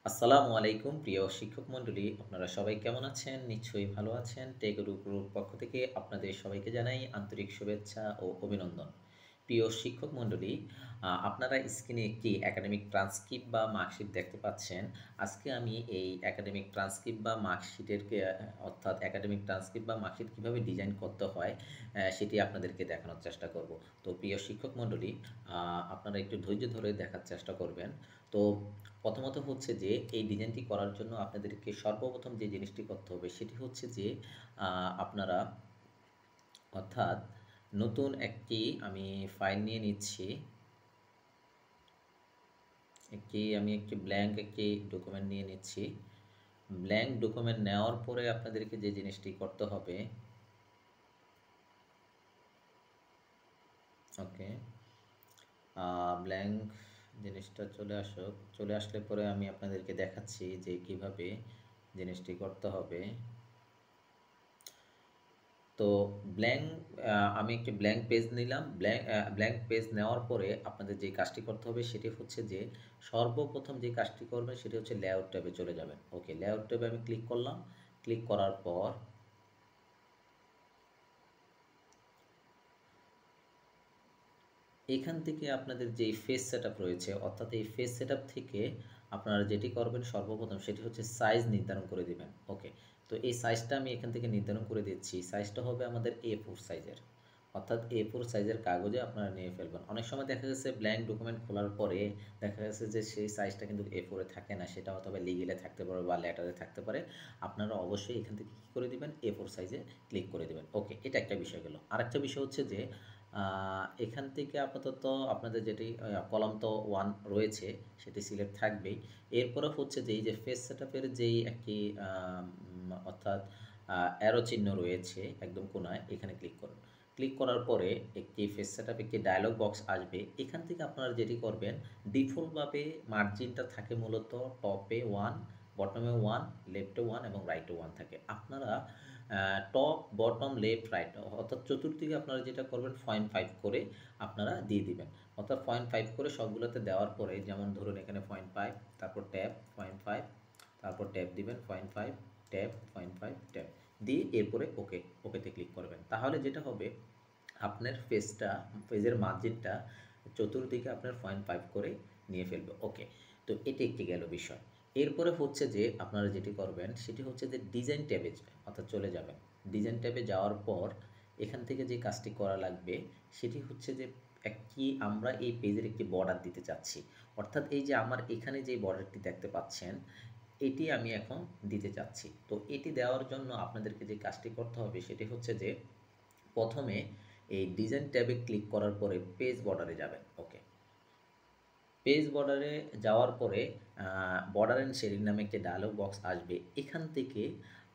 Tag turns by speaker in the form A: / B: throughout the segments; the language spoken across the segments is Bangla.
A: আসসালামু আলাইকুম প্রিয় শিক্ষক মণ্ডলী, আপনারা সবাই কেমন আছেন? নিশ্চয়ই ভালো আছেন। টেক গ্রুপ পক্ষ থেকে আপনাদের সবাইকে জানাই আন্তরিক শুভেচ্ছা ও অভিনন্দন। প্রিয় শিক্ষক মণ্ডলী, আপনারা স্ক্রিনে একটি একাডেমিক ট্রান্সক্রিপ্ট বা মার্কশিট দেখতে পাচ্ছেন। আজকে আমি এই একাডেমিক ট্রান্সক্রিপ্ট বা মার্কশিটের অর্থাৎ একাডেমিক ট্রান্সক্রিপ্ট বা মার্কশিট কীভাবে ডিজাইন করতে হয় সেটি আপনাদেরকে দেখানোর চেষ্টা করব। তো প্রিয় শিক্ষক মণ্ডলী, আপনারা একটু ধৈর্য ধরে দেখার চেষ্টা করবেন। তো প্রথমত হচ্ছে যে এই ডিজাইনটি করার জন্য আপনাদেরকে সর্বপ্রথম যে জিনিসটি করতে হবে সেটি হচ্ছে যে আপনারা অর্থাৎ নতুন একটি আমি ফাইল নিয়ে নিচ্ছি। আমি একটি ব্ল্যাঙ্ক ডকুমেন্ট নিয়ে নিচ্ছি। ব্ল্যাঙ্ক ডকুমেন্ট নেওয়ার পরে আপনাদেরকে যে জিনিসটি করতে হবে, ওকে, ব্ল্যাঙ্ক জিনিসটা চলে আসলে পরে আমি আপনাদেরকে দেখাচ্ছি যে কিভাবে জিনিসটি করতে হবে। তো আমি একটি ব্ল্যাঙ্ক পেজ নিলাম। ব্ল্যাঙ্ক পেজ নেওয়ার পরে আপনাদের যে কাজটি করতে হবে সেটি হচ্ছে যে সর্বপ্রথম যে কাজটি করবেন সেটি হচ্ছে লেআউট ট্যাবে চলে যাবেন। ওকে, লেআউট ট্যাবে আমি ক্লিক করলাম। ক্লিক করার পর এখান থেকে আপনাদের যে ফেস সেটআপ রয়েছে, অর্থাৎ এই ফেস সেটআপ থেকে আপনারা যেটি করবেন সর্বপ্রথম সেটি হচ্ছে সাইজ নির্ধারণ করে দিবেন। ওকে, তো এই সাইজটা আমি এখান থেকে নির্ধারণ করে দিচ্ছি। সাইজটা হবে আমাদের A4 সাইজের, অর্থাৎ A4 সাইজের কাগজে আপনারা নিয়ে ফেলবেন। অনেক সময় দেখা গেছে ব্ল্যাঙ্ক ডকুমেন্ট খোলার পরে দেখা গেছে যে সেই সাইজটা কিন্তু A4 এ থাকে না, সেটা অথবা লিগেলে থাকতে পারে বা লেটারে থাকতে পারে। আপনারা অবশ্যই এখান থেকে কী করে দিবেন, A4 সাইজে ক্লিক করে দেবেন। ওকে, এটা একটা বিষয় গেল। আরেকটা বিষয় হচ্ছে যে এখান থেকে আপাতত আপনাদের যেটি কলাম তো 1 রয়েছে সেটি সিলেক্ট থাকবেই। এরপরে হচ্ছে যে এই যে ফেস সেটআপের যেই একটি অর্থাৎ অ্যারো চিহ্ন রয়েছে একদম কোনায়, এখানে ক্লিক করুন। ক্লিক করার পরে একটি ফেস সেটআপ একটি ডায়লগ বক্স আসবে। এখান থেকে আপনারা যেটি করবেন, ডিফল্টভাবে মার্জিনটা থাকে মূলত টপে 1, বটমে 1, লেফটে 1 এবং রাইটে 1 থাকে। আপনারা টপ, বটম, লেফট, রাইট অর্থাৎ চতুর্দিকে আপনারা যেটা করবেন 0.5 করে আপনারা দিয়ে দিবেন। অর্থাৎ 0.5 করে সবগুলোতে দেওয়ার পরে, যেমন ধরুন এখানে 0.5, তারপর ট্যাব 0.5, তারপর ট্যাব দিবেন 0.5, ট্যাব 0.5, ট্যাব দিয়ে এরপরে ওকেতে ক্লিক করবেন। তাহলে যেটা হবে, আপনার পেজের মার্জিনটা চতুর্দিকে আপনার 0.5 করে নিয়ে ফেলবে। ওকে, তো এটি একটি গেল বিষয়। এরপরে হচ্ছে যে আপনারা যেটি করবেন সেটি হচ্ছে যে ডিজাইন ট্যাবে অর্থাৎ চলে যাবেন। ডিজাইন ট্যাবে যাওয়ার পর এখান থেকে যে কাজটি করা লাগবে সেটি হচ্ছে যে আমরা এই পেজের একটি বর্ডার দিতে চাচ্ছি। অর্থাৎ এই যে আমার এখানে যে বর্ডারটি দেখতে পাচ্ছেন এটি আমি এখন দিতে চাচ্ছি। তো এটি দেওয়ার জন্য আপনাদেরকে যে কাজটি করতে হবে সেটি হচ্ছে যে প্রথমে এই ডিজাইন ট্যাবে ক্লিক করার পরে পেজ বর্ডারে যাবেন। ওকে, পেজ বর্ডারে যাওয়ার পরে বর্ডার অ্যান্ড শেডিং নামে একটি ডায়লগ বক্স আসবে। এখান থেকে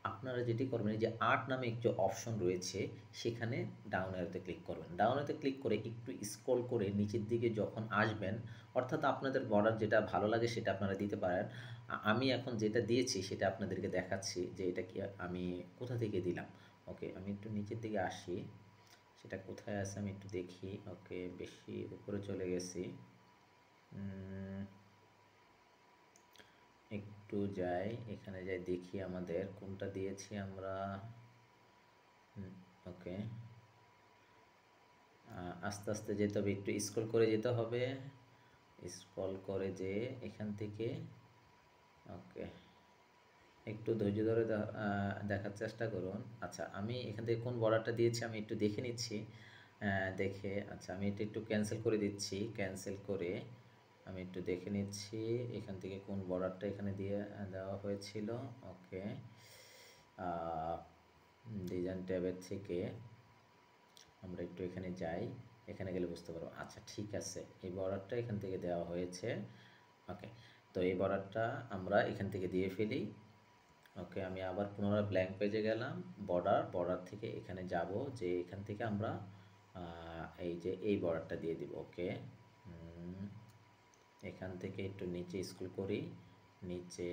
A: আপনারা যেটি করবেন, এই যে আর্ট নামে একটি অপশন রয়েছে সেখানে ডাউন অ্যারোতে ক্লিক করবেন। ডাউন অ্যারোতে ক্লিক করে একটু স্ক্রল করে নিচের দিকে যখন আসবেন, অর্থাৎ আপনাদের বর্ডার যেটা ভালো লাগে সেটা আপনারা দিতে পারেন। আমি এখন যেটা দিয়েছি সেটা আপনাদেরকে দেখাচ্ছি যে এটা কি আমি কোথা থেকে দিলাম। ওকে, আমি একটু নিচের দিকে আসি, সেটা কোথায় আছে আমি একটু দেখি। ওকে, বেশি উপরে চলে গেছি, একটু যাই, এখানে যাই দেখি আমাদের কোনটা দিয়েছি আমরা। ওকে, আস্তে আস্তে যেতে হবে, একটু স্ক্রল করে যেতে হবে, স্ক্রল করে যে এখান থেকে। ওকে, একটু ধৈর্য ধরে দেখার চেষ্টা করুন। আচ্ছা, আমি এখান থেকে কোন বর্ডারটা দিয়েছি আমি একটু দেখে নিচ্ছি। দেখে আচ্ছা আমি এটা একটু ক্যান্সেল করে দিচ্ছি। ক্যান্সেল করে আমি একটু দেখে নিচ্ছি এখান থেকে কোন বর্ডারটা এখানে দেওয়া হয়েছিল। ওকে, ডিজাইন ট্যাবের থেকে আমরা একটু এখানে যাই, এখানে গেলে বুঝতে পারবো। আচ্ছা ঠিক আছে, এই বর্ডারটা এখান থেকে দেওয়া হয়েছে। ওকে, তো এই বর্ডারটা আমরা এখান থেকে দিয়ে ফেলি। ওকে, আমি আবার পুনরায় ব্ল্যাঙ্ক পেজে গেলাম। বর্ডার থেকে এখানে যাব, যে এখান থেকে আমরা এই যে এই বর্ডারটা দিয়ে দিব। ওকে, এখান থেকে একটু নিচে স্ক্রল করি, নিচে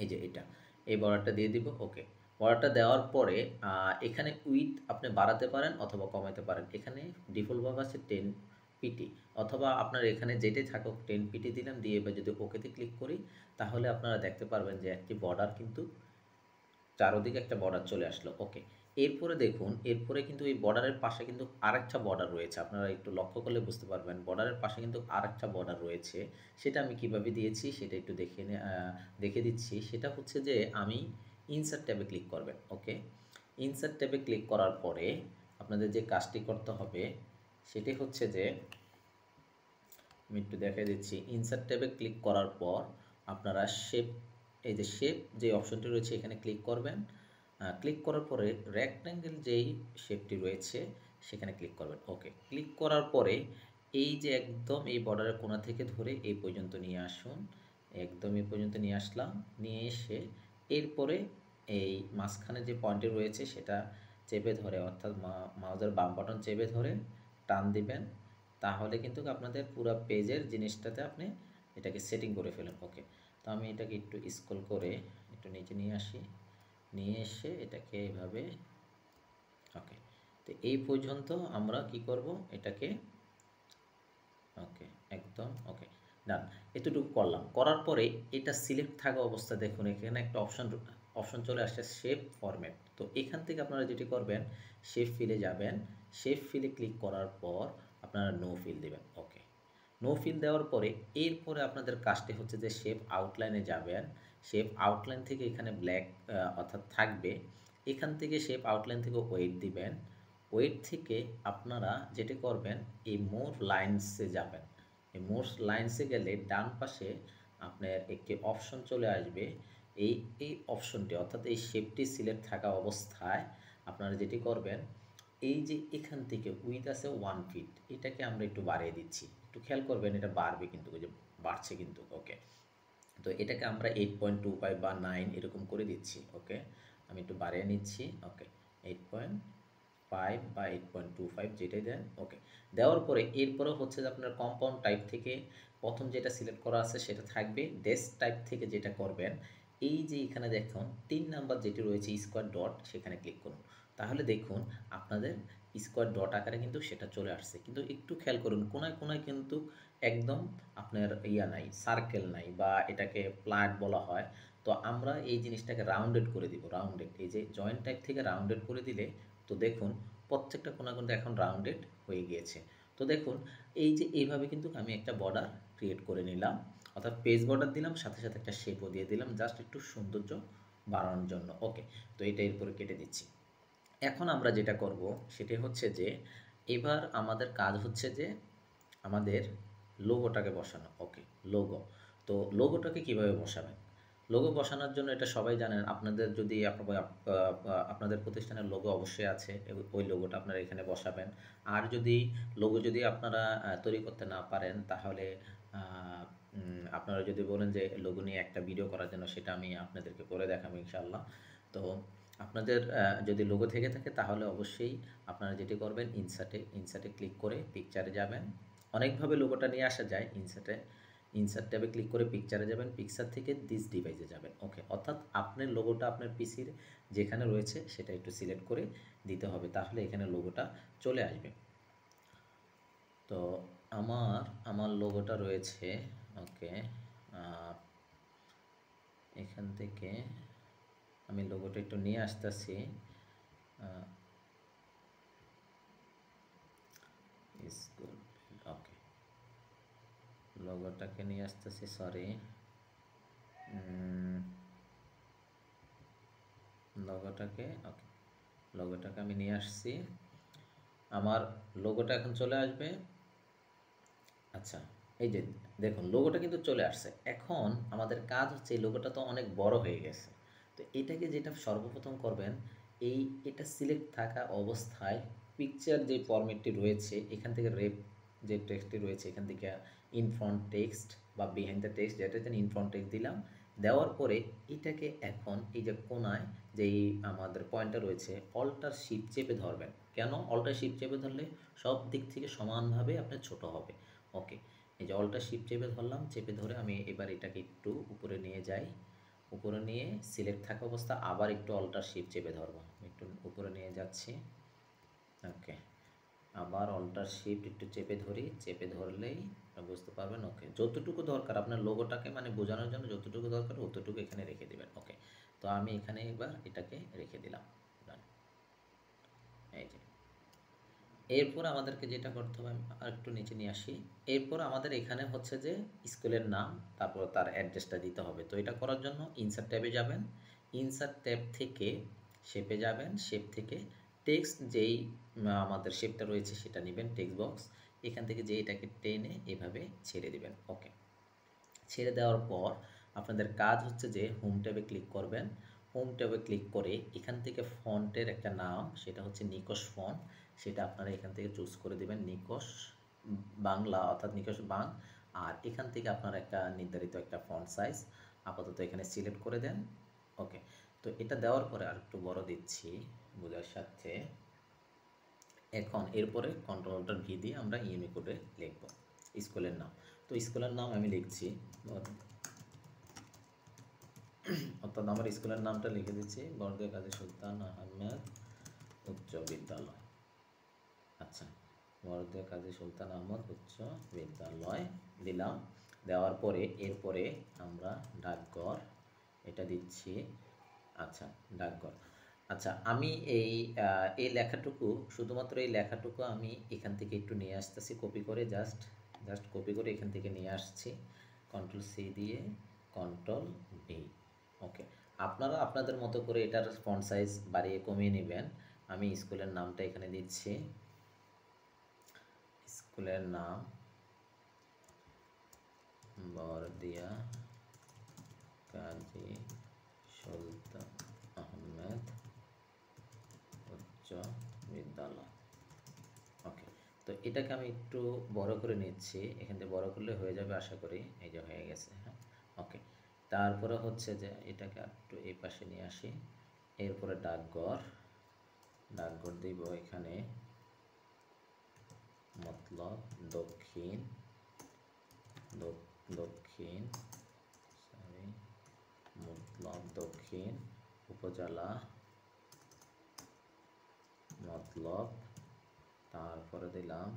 A: এই যে এই বর্ডারটা দিয়ে দিব। ওকে, বর্ডারটা দেওয়ার পরে এখানে উইথ আপনি বাড়াতে পারেন অথবা কমাতে পারেন। এখানে ডিফল্টভাবে আছে পিটি, অথবা আপনার এখানে যেটাই থাকুক 10 পিটি দিলাম, দিয়ে এবার যদি ওকেতে ক্লিক করি তাহলে আপনারা দেখতে পারবেন যে একটি বর্ডার কিন্তু চারোদিকে একটা বর্ডার চলে আসলো। ওকে, এরপরে দেখুন, এরপরে কিন্তু এই বর্ডারের পাশে কিন্তু আরেকটা বর্ডার রয়েছে, আপনারা একটু লক্ষ্য করলে বুঝতে পারবেন বর্ডারের পাশে কিন্তু আরেকটা বর্ডার রয়েছে। সেটা আমি কিভাবে দিয়েছি সেটা একটু দেখে দিচ্ছি। সেটা হচ্ছে যে আমি ইনসার্ট ট্যাবে ক্লিক করবেন। ওকে, ইনসার্ট ট্যাবে ক্লিক করার পরে আপনাদের যে কাজটি করতে হবে সেটি হচ্ছে যে, আমি একটু দেখাই দিচ্ছি। ইনসার্ট ট্যাবে ক্লিক করার পর আপনারা শেপ, এই যে শেপ যে অপশনটি রয়েছে এখানে ক্লিক করবেন। ক্লিক করার পরে রেক্ট্যাঙ্গেল যেই শেপটি রয়েছে সেখানে ক্লিক করবেন। ওকে, ক্লিক করার পরে এই যে একদম এই বর্ডারের কোণা থেকে ধরে এই পর্যন্ত নিয়ে আসুন। একদম এই পর্যন্ত নিয়ে আসলাম, নিয়ে এসে এরপরে এই মাঝখানে যে পয়েন্টটি রয়েছে সেটা চেপে ধরে, অর্থাৎ মাউসের বাম বাটন চেপে ধরে টান দিবেন। তাহলে কিন্তু আপনাদের পুরো পেজের জিনিসটাতে আপনি এটাকে সেটিং করে ফেলেন। ওকে, তো আমি এটাকে একটু স্ক্রল করে একটু নিচে নিয়ে আসি, নিয়ে এসে এটাকে এভাবে, ওকে, তো এই পর্যন্ত আমরা কি করব এটাকে, ওকে, একদম ওকে, ডান। এতটুকু করলাম, করার পরে এটা সিলেক্ট থাকা অবস্থা দেখুন এখানে একটা অপশন চলে আসছে শেপ ফরম্যাট। তো এখান থেকে আপনারা যেটি করবেন শেপ ফিলে যাবেন, শেপ ফিলে ক্লিক করার পর আপনারা নো ফিল দেবেন। ওকে, নো ফিল দেওয়ার পরে এরপরে আপনাদের কাজটি হচ্ছে যে শেপ আউটলাইনে যাবেন। শেপ আউটলাইন থেকে এখানে ব্ল্যাক অর্থাৎ থাকবে, এখান থেকে শেপ আউটলাইন থেকে ওয়েট দিবেন। ওয়েট থেকে আপনারা যেটি করবেন এই মোর লাইন্সে যাবেন। এই মোর লাইন্সে গেলে ডান পাশে আপনার একটি অপশন চলে আসবে। এই এই অপশনটি অর্থাৎ এই শেপটি সিলেক্ট থাকা অবস্থায় আপনারা যেটি করবেন, এই যে এখান থেকে উইথ আছে 1 ফিট, এটাকে আমরা একটু বাড়িয়ে দিচ্ছি। একটু খেয়াল করবেন এটা বাড়বে কিন্তু, ওই যে বাড়ছে কিন্তু। ওকে, তো এটাকে আমরা 8.25 বা 9 এরকম করে দিচ্ছি। ওকে, আমি একটু বাড়িয়ে নিচ্ছি। ওকে, 8.5 বা 8.25 যেটাই দেন। ওকে, দেওয়ার পরে এরপরে হচ্ছে যে আপনার কম্পাউন্ড টাইপ থেকে প্রথম যেটা সিলেক্ট করা আছে সেটা থাকবে। ডেস্ক টাইপ থেকে যেটা করবেন, এই যে এখানে দেখুন 3 নাম্বার যেটি রয়েছে স্কোয়ার ডট, সেখানে ক্লিক করুন। তাহলে দেখুন আপনাদের স্কোয়ার ডট আকারে কিন্তু সেটা চলে আসছে। কিন্তু একটু খেয়াল করুন কোনায় কোনায় কিন্তু একদম আপনার নাই, সার্কেল নাই, বা এটাকে প্লাট বলা হয়। তো আমরা এই জিনিসটাকে রাউন্ডেড করে দিব। রাউন্ডেড, এই যে জয়েন্ট টাইপ থেকে রাউন্ডেড করে দিলে তো দেখুন প্রত্যেকটা কোণা কিন্তু এখন রাউন্ডেড হয়ে গিয়েছে। তো দেখুন এই যে এইভাবে কিন্তু আমি একটা বর্ডার ক্রিয়েট করে নিলাম, অর্থাৎ পেজ বর্ডার দিলাম, সাথে সাথে একটা শেপও দিয়ে দিলাম জাস্ট একটু সৌন্দর্য বাড়ানোর জন্য। ওকে, তো এটা এরপরে কেটে দিচ্ছি। এখন আমরা যেটা করব সেটি হচ্ছে যে এবার আমাদের কাজ হচ্ছে যে আমাদের লোগোটাকে বসানো। ওকে, লোগো, তো লোগোটাকে কিভাবে বসাবেন? লোগো বসানোর জন্য এটা সবাই জানেন, আপনাদের যদি আপনাদের প্রতিষ্ঠানের লোগো অবশ্যই আছে, ওই লোগোটা আপনারা এখানে বসাবেন। আর যদি লোগো যদি আপনারা তৈরি করতে না পারেন তাহলে আপনারা যদি বলেন যে লোগো নিয়ে একটা ভিডিও করার জন্য, সেটা আমি আপনাদেরকে করে দেখাবো ইনশাআল্লাহ। তো আপনাদের যদি লোগো থেকে থাকে তাহলে অবশ্যই আপনারা যেটি করবেন ইনসার্টে ক্লিক করে পিকচারে যাবেন। অনেকভাবে লোগোটা নিয়ে আসা যায়। ইনসার্ট ট্যাবে ক্লিক করে পিকচারে যাবেন, পিকচার থেকে দিস ডিভাইসে যাবেন। ওকে, অর্থাৎ আপনার লোগোটা আপনার পিসির যেখানে রয়েছে সেটা একটু সিলেক্ট করে দিতে হবে, তাহলে এখানে লোগোটা চলে আসবে। তো আমার লোগোটা রয়েছে। ওকে, এখান থেকে আমি লোগোটা একটু নিয়ে আসতেছি। ওকে, লোগোটাকে নিয়ে আসতেছি, সরি, লোগোটাকে, ওকে, লোগোটাকে আমি নিয়ে আসছি। আমার লোগোটা এখন চলে আসবে। আচ্ছা, এই যে দেখুন লোগোটা কিন্তু চলে আসছে। এখন আমাদের কাজ হচ্ছে এই লোগোটা তো অনেক বড় হয়ে গেছে, তো এটাকে যেটা সর্বপ্রথম করবেন, এটা সিলেক্ট থাকা অবস্থায় পিকচার যে ফরম্যাটটি রয়েছে এখান থেকে রেপ যে টেক্সটটি রয়েছে এখান থেকে ইন ফ্রন্ট টেক্সট বা বিহাইন্ড দ্য টেক্সট, যেটা ইন ফ্রন্ট টেক্সট দিলাম। দেওয়ার পরে এটাকে এখন এই যে কোনায় যেই আমাদের পয়েন্টটা রয়েছে অল্টার শিফট চেপে ধরবেন। কেন অল্টার শিফট চেপে ধরলে সব দিক থেকে সমানভাবে আপনার ছোট হবে। ওকে, এই যে অল্টার শিফট চেপে ধরলাম, চেপে ধরে আমি এবার এটাকে একটু উপরে নিয়ে যাই। উপরে নিয়ে সিলেক্ট থাকা অবস্থা আবার একটু অল্টার শিফট চেপে ধরবো, একটু উপরে নিয়ে যাচ্ছি। ওকে, আবার অল্টার শিফট একটু চেপে ধরি, চেপে ধরলেই বুঝতে পারবেন। ওকে, যতটুকু দরকার আপনার লোগোটাকে মানে বোঝানোর জন্য যতটুকু দরকার অতটুকু এখানে রেখে দেবেন। ওকে, তো আমি এখানে এবার এটাকে রেখে দিলাম। এই যে এরপর আমাদেরকে যেটা করতে হবে, আমি আর একটু নিচে নিয়ে আসি। এরপর আমাদের এখানে হচ্ছে যে স্কুলের নাম, তারপর তার অ্যাড্রেসটা দিতে হবে। তো এটা করার জন্য ইনসার্ট ট্যাবে যাবেন, ইনসার্ট ট্যাব থেকে শেপে যাবেন, শেপ থেকে টেক্সট যেই আমাদের শেপটা রয়েছে সেটা নেবেন, টেক্সট বক্স। এখান থেকে যে এটাকে টেনে এভাবে ছেড়ে দিবেন। ওকে, ছেড়ে দেওয়ার পর আপনাদের কাজ হচ্ছে যে হোম ট্যাবে ক্লিক করবেন। হোম ট্যাবে ক্লিক করে এখান থেকে ফন্টের একটা নাম, সেটা হচ্ছে নিকশ ফন্ট, সেটা আপনারা এখান থেকে চুজ করে দেবেন, নিকশ বাংলা অর্থাৎ নিকশ বাং। আর এখান থেকে আপনারা একটা নির্ধারিত একটা ফন্ট সাইজ আপাতত এখানে সিলেক্ট করে দেন। ওকে, তো এটা দেওয়ার পরে আর একটু বড় দিচ্ছি বোঝার সাথে। এখন এরপরে কন্ট্রোল ভি দিয়ে আমরা ইউনিকোডে লিখব স্কুলের নাম। তো স্কুলের নাম আমি লিখছি, অর্থাৎ আমার স্কুলের নামটা লিখে দিচ্ছি বরদিয়া কাজী সুলতান আহমেদ উচ্চ বিদ্যালয়। আচ্ছা, বরদিয়া কাজী সুলতান আহমদ উচ্চ বিদ্যালয় দিলাম। দেওয়ার পরে এরপরে আমরা ডাকঘর এটা দিচ্ছি। আচ্ছা, ডাকঘর। আচ্ছা, আমি এই লেখাটুকু, শুধুমাত্র এই লেখাটুকু আমি এখান থেকে একটু নিয়ে আসতেছি কপি করে, জাস্ট কপি করে এখান থেকে নিয়ে আসছি, কন্ট্রোল সি দিয়ে কন্ট্রোল ভি। ওকে, আপনারা আপনাদের মতো করে এটার ফন্ট সাইজ বাড়িয়ে কমিয়ে নেবেন। আমি স্কুলের নামটা এখানে দিচ্ছি, স্কুলের নাম বরদিয়া কাজী সুলতান আহমেদ উচ্চ বিদ্যালয়। ওকে, তো এটাকে আমি একটু বড় করে নিচ্ছি, এখান থেকে বড় করলে হয়ে যাবে আশা করি। এই যে হয়ে গেছে। হ্যাঁ, ওকে, তারপরে হচ্ছে যে এটাকে একটু এই পাশে নিয়ে আসি। এরপরে ডাকঘর দিব এখানে মতলব দক্ষিণ মতলব দক্ষিণ উপজেলা মতলব, তারপরে দিলাম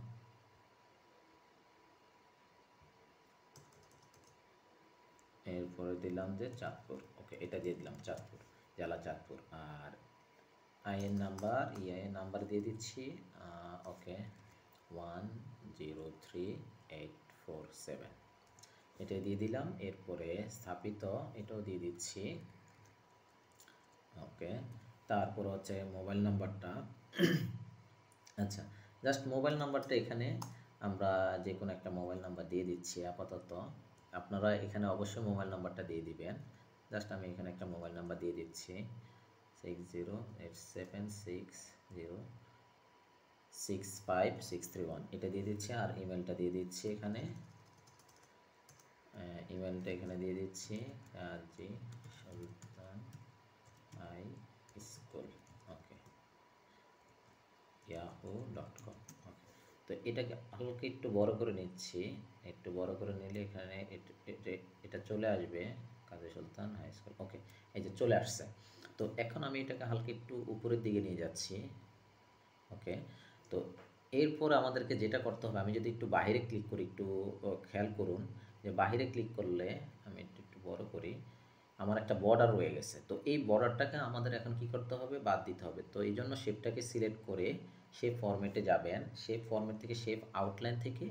A: এরপরে দিলাম যে চাঁদপুর। ওকে, এটা দিয়ে দিলাম চাঁদপুর, জেলা চাঁদপুর। আর আইএন নাম্বার ইআইএন নাম্বার দিয়ে দিচ্ছি। ওকে, 103847 এটা দিয়ে দিলাম। এরপরে স্থাপিত এটাও দিয়ে দিচ্ছি। ওকে, তারপর হচ্ছে মোবাইল নাম্বারটা। আচ্ছা, জাস্ট মোবাইল নাম্বারটা এখানে আমরা যে কোনো একটা মোবাইল নাম্বার দিয়ে দিচ্ছি আপাতত। আপনারা এখানে অবশ্যই মোবাইল নাম্বারটা দিয়ে দিবেন। জাস্ট আমি এখানে একটা মোবাইল নাম্বার দিয়ে দিচ্ছি, 6087606561 এটা দিয়ে দিচ্ছি। আর ইমেলটা দিয়ে দিচ্ছি এখানে, ইমেলটা এখানে দিয়ে দিচ্ছি কাজী সুলতান হাই স্কুল, ওকে, yahoo.com। ওকে, তো এটাকে হালকা একটু বড় করে নিচ্ছি, একটু বড় করে নিলে এখানে এটা চলে আসবে কাজী সুলতান হাই স্কুল। ওকে, এই যে চলে আসছে। তো এখন আমি এটাকে হালকা একটু উপরের দিকে নিয়ে যাচ্ছি। ওকে, তো এরপর আমাদেরকে যেটা করতে হবে, আমি যদি একটু বাইরে ক্লিক করি, একটু খেয়াল করুন যে বাইরে ক্লিক করলে, আমি একটু বড় করি, আমার একটা বর্ডার রয়ে গেছে। তো এই বর্ডারটাকে আমাদের এখন কি করতে হবে, বাদ দিতে হবে। তো এই জন্য শেপটাকে সিলেক্ট করে শেপ ফরম্যাটে যাবেন, শেপ ফরম্যাট থেকে শেপ আউটলাইন থেকে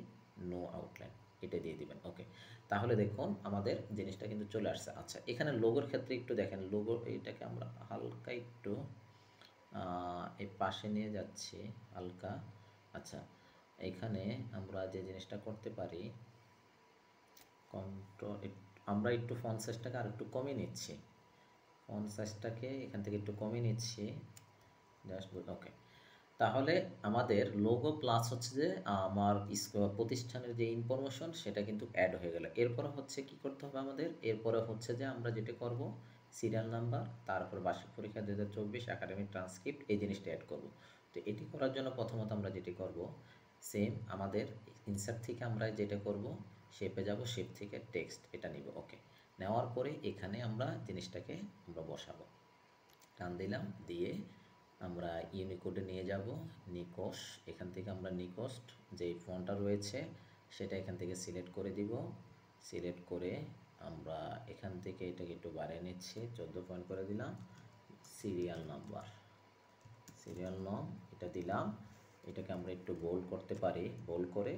A: নো আউটলাইন এটা দিয়ে দিবেন। ওকে, তাহলে দেখুন আমাদের জিনিসটা কিন্তু চলে আসছে। আচ্ছা, এখানে লোগোর ক্ষেত্রে একটু দেখেন, লোগো এইটাকে আমরা হালকা একটু এই পাশে নিয়ে যাচ্ছি হালকা। আচ্ছা, এখানে আমরা যে জিনিসটা করতে পারি, আমরা একটু ফন্ট সাইজটাকে আর একটু কমিয়ে নিচ্ছি, ফন্ট সাইজটাকে এখান থেকে একটু কমিয়ে নিচ্ছি জাস্ট। ওকে, তাহলে আমাদের লোগো প্লাস হচ্ছে যে আমার প্রতিষ্ঠানের যে ইনফরমেশন সেটা কিন্তু অ্যাড হয়ে গেল। এরপরে হচ্ছে কি করতে হবে আমাদের, এরপরে হচ্ছে যে আমরা যেটা করব, সিরিয়াল নাম্বার, তারপর বার্ষিক পরীক্ষা 2024 একাডেমিক ট্রান্সক্রিপ্ট, এই জিনিসটা অ্যাড করব। তো এটি করার জন্য প্রথমত আমরা যেটি করব, সেম আমাদের ইনসার্ট থেকে আমরা যেটা করব, শেপে যাব, শেপ থেকে টেক্সট এটা নিব। ওকে, নেওয়ার পরে এখানে আমরা জিনিসটাকে আমরা বসাবো, টান দিলাম, দিয়ে আমরা ইউনিকোডে নিয়ে যাব, নিকোস। এখান থেকে আমরা নিকোস্ট যে ফন্টটা রয়েছে সেটা এখান থেকে সিলেক্ট করে দিব। সিলেক্ট করে আমরা এখান থেকে এটাকে একটু বাড়িয়ে নিচ্ছি, 14 পয়েন্ট করে দিলাম। সিরিয়াল নাম্বার, সিরিয়াল নং এটা দিলাম। এটাকে আমরা একটু বোল্ড করতে পারি, বোল্ড করে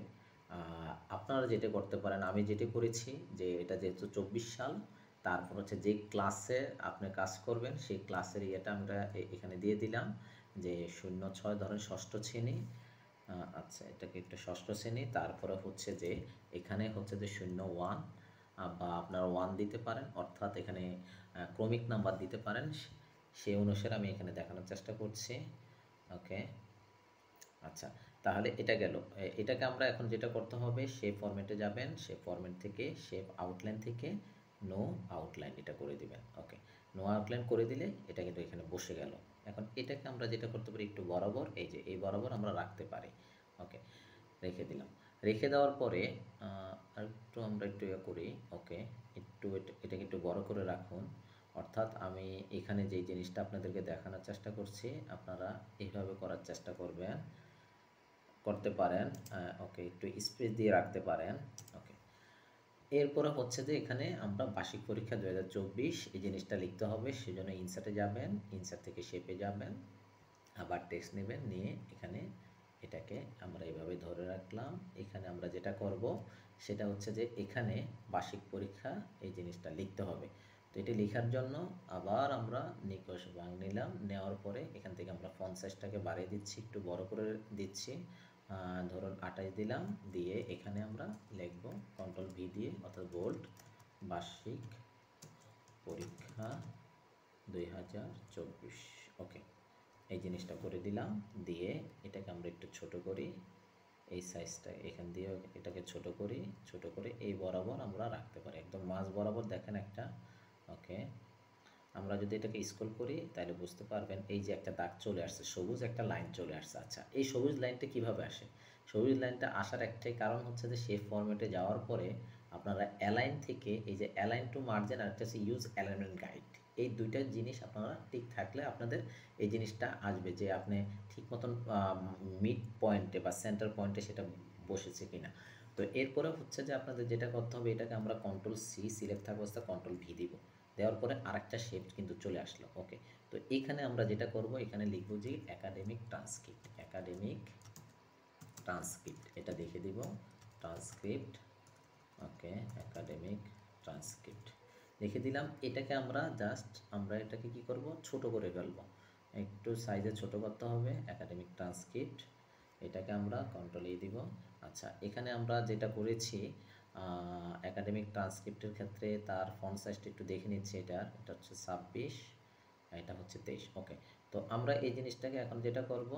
A: আপনারা যেটা করতে পারেন, আমি যেটা করেছি যে এটা যেহেতু 24 সাল, তারপর হচ্ছে যে ক্লাসে আপনি কাজ করবেন সেই ক্লাসের ইয়েটা আমরা এখানে দিয়ে দিলাম যে 06 ধরেন ষষ্ঠ শ্রেণী। আচ্ছা, এটাকে একটু ষষ্ঠ শ্রেণী। তারপরে হচ্ছে যে এখানে হচ্ছে যে 01 বা আপনারা 1 দিতে পারেন, অর্থাৎ এখানে ক্রমিক নাম্বার দিতে পারেন। সেই অনুসারে আমি এখানে দেখানোর চেষ্টা করছি। ওকে, আচ্ছা, তাহলে এটা গেল। এটাকে আমরা এখন যেটা করতে হবে, শেপ ফরম্যাটে যাবেন, শেপ ফরম্যাট থেকে শেপ আউটলাইন থেকে নো আউটলাইন এটা করে দিবেন। ওকে, নো আউটলাইন করে দিলে এটা কিন্তু এখানে বসে গেল। এখন এটাকে আমরা যেটা করতে পারি, একটু বরাবর, এই যে এই বরাবর আমরা রাখতে পারি। ওকে, রেখে দিলাম। রেখে দেওয়ার পরে আর একটু আমরা একটু ইয়ে করি। ওকে, একটু এটাকে একটু বড় করে রাখুন। অর্থাৎ আমি এখানে যেই জিনিসটা আপনাদেরকে দেখানোর চেষ্টা করছি, আপনারা এইভাবে করার চেষ্টা করবেন, করতে পারেন। ওকে, একটু স্পেস দিয়ে রাখতে পারেন। ওকে, এরপরে হচ্ছে যে এখানে আমরা বার্ষিক পরীক্ষা 2024 এই জিনিসটা লিখতে হবে। সেজন্য ইনসার্টে যাবেন, ইনসার্ট থেকে শেপে যাবেন, আবার টেক্সট নেবেন, নিয়ে এখানে এটাকে আমরা এইভাবে ধরে রাখলাম। এখানে আমরা যেটা করব সেটা হচ্ছে যে এখানে বার্ষিক পরীক্ষা এই জিনিসটা লিখতে হবে। তো এটা লেখার জন্য আবার আমরা নিকষ বাং নিলাম, নেওয়ার পরে এখান থেকে আমরা ফন্ট সাইজটাকে বাড়িয়ে দিচ্ছি, একটু বড় করে দিচ্ছি। ধরুন 28 দিলাম, দিয়ে এখানে আমরা লিখব কন্ট্রোল ভি দিয়ে, অর্থাৎ বোল্ড, বার্ষিক পরীক্ষা 2024। ওকে, এই জিনিসটা করে দিলাম। দিয়ে এটাকে আমরা একটু ছোট করি, এই সাইজটা এখান দিয়ে এটাকে ছোট করি, ছোট করে এই বরাবর আমরা রাখতে পারি, একদম মাঝ বরাবর দেখেন একটা। ওকে, আমরা যদি এটাকে স্ক্রল করি তাহলে বুঝতে পারবেন এই যে একটা দাগ চলে আসছে, সবুজ একটা লাইন চলে আসছে। আচ্ছা, এই সবুজ লাইনটা কিভাবে আসে? সবুজ লাইনটা আসার একটাই কারণ হচ্ছে যে শেপ ফরম্যাটে যাওয়ার পরে আপনারা অ্যালাইন থেকে এই যে অ্যালাইন টু মার্জিন আর একটা হচ্ছে ইউজ অ্যালাইনমেন্ট গাইড, এই দুইটা জিনিস আপনারা ঠিক থাকলে আপনাদের এই জিনিসটা আসবে যে আপনি ঠিক মতন মিড পয়েন্টে বা সেন্টার পয়েন্টে সেটা বসেছে কিনা। তো এরপরে হচ্ছে যে আপনাদের যেটা করতে হবে, এটাকে আমরা কন্ট্রোল সি সিলেক্ট থাকা অবস্থা কন্ট্রোল ভি দিব, দেওয়ার পরে আরেকটা শেপ কিন্তু চলে আসলো। ওকে, তো এখানে আমরা যেটা করব, এখানে লিখব যে একাডেমিক ট্রান্সক্রিপ্ট, একাডেমিক ট্রান্সক্রিপ্ট, এটা দেখে দিব ট্রান্সক্রিপ্ট। ওকে, একাডেমিক ট্রান্সক্রিপ্ট লিখে দিলাম। এটাকে আমরা জাস্ট আমরা এটাকে কি করব, ছোট করে ফেলব, একটু সাইজে ছোট করতে হবে। একাডেমিক ট্রান্সক্রিপ্ট, এটাকে আমরা কন্ট্রোল এ দিব। আচ্ছা, এখানে আমরা যেটা করেছি একাডেমিক ট্রান্সক্রিপ্টের ক্ষেত্রে তার ফন্ট সাইজটা একটু দেখে নিচ্ছি। এটা হচ্ছে 26, এটা হচ্ছে 23। ওকে, তো আমরা এই জিনিসটাকে এখন যেটা করব,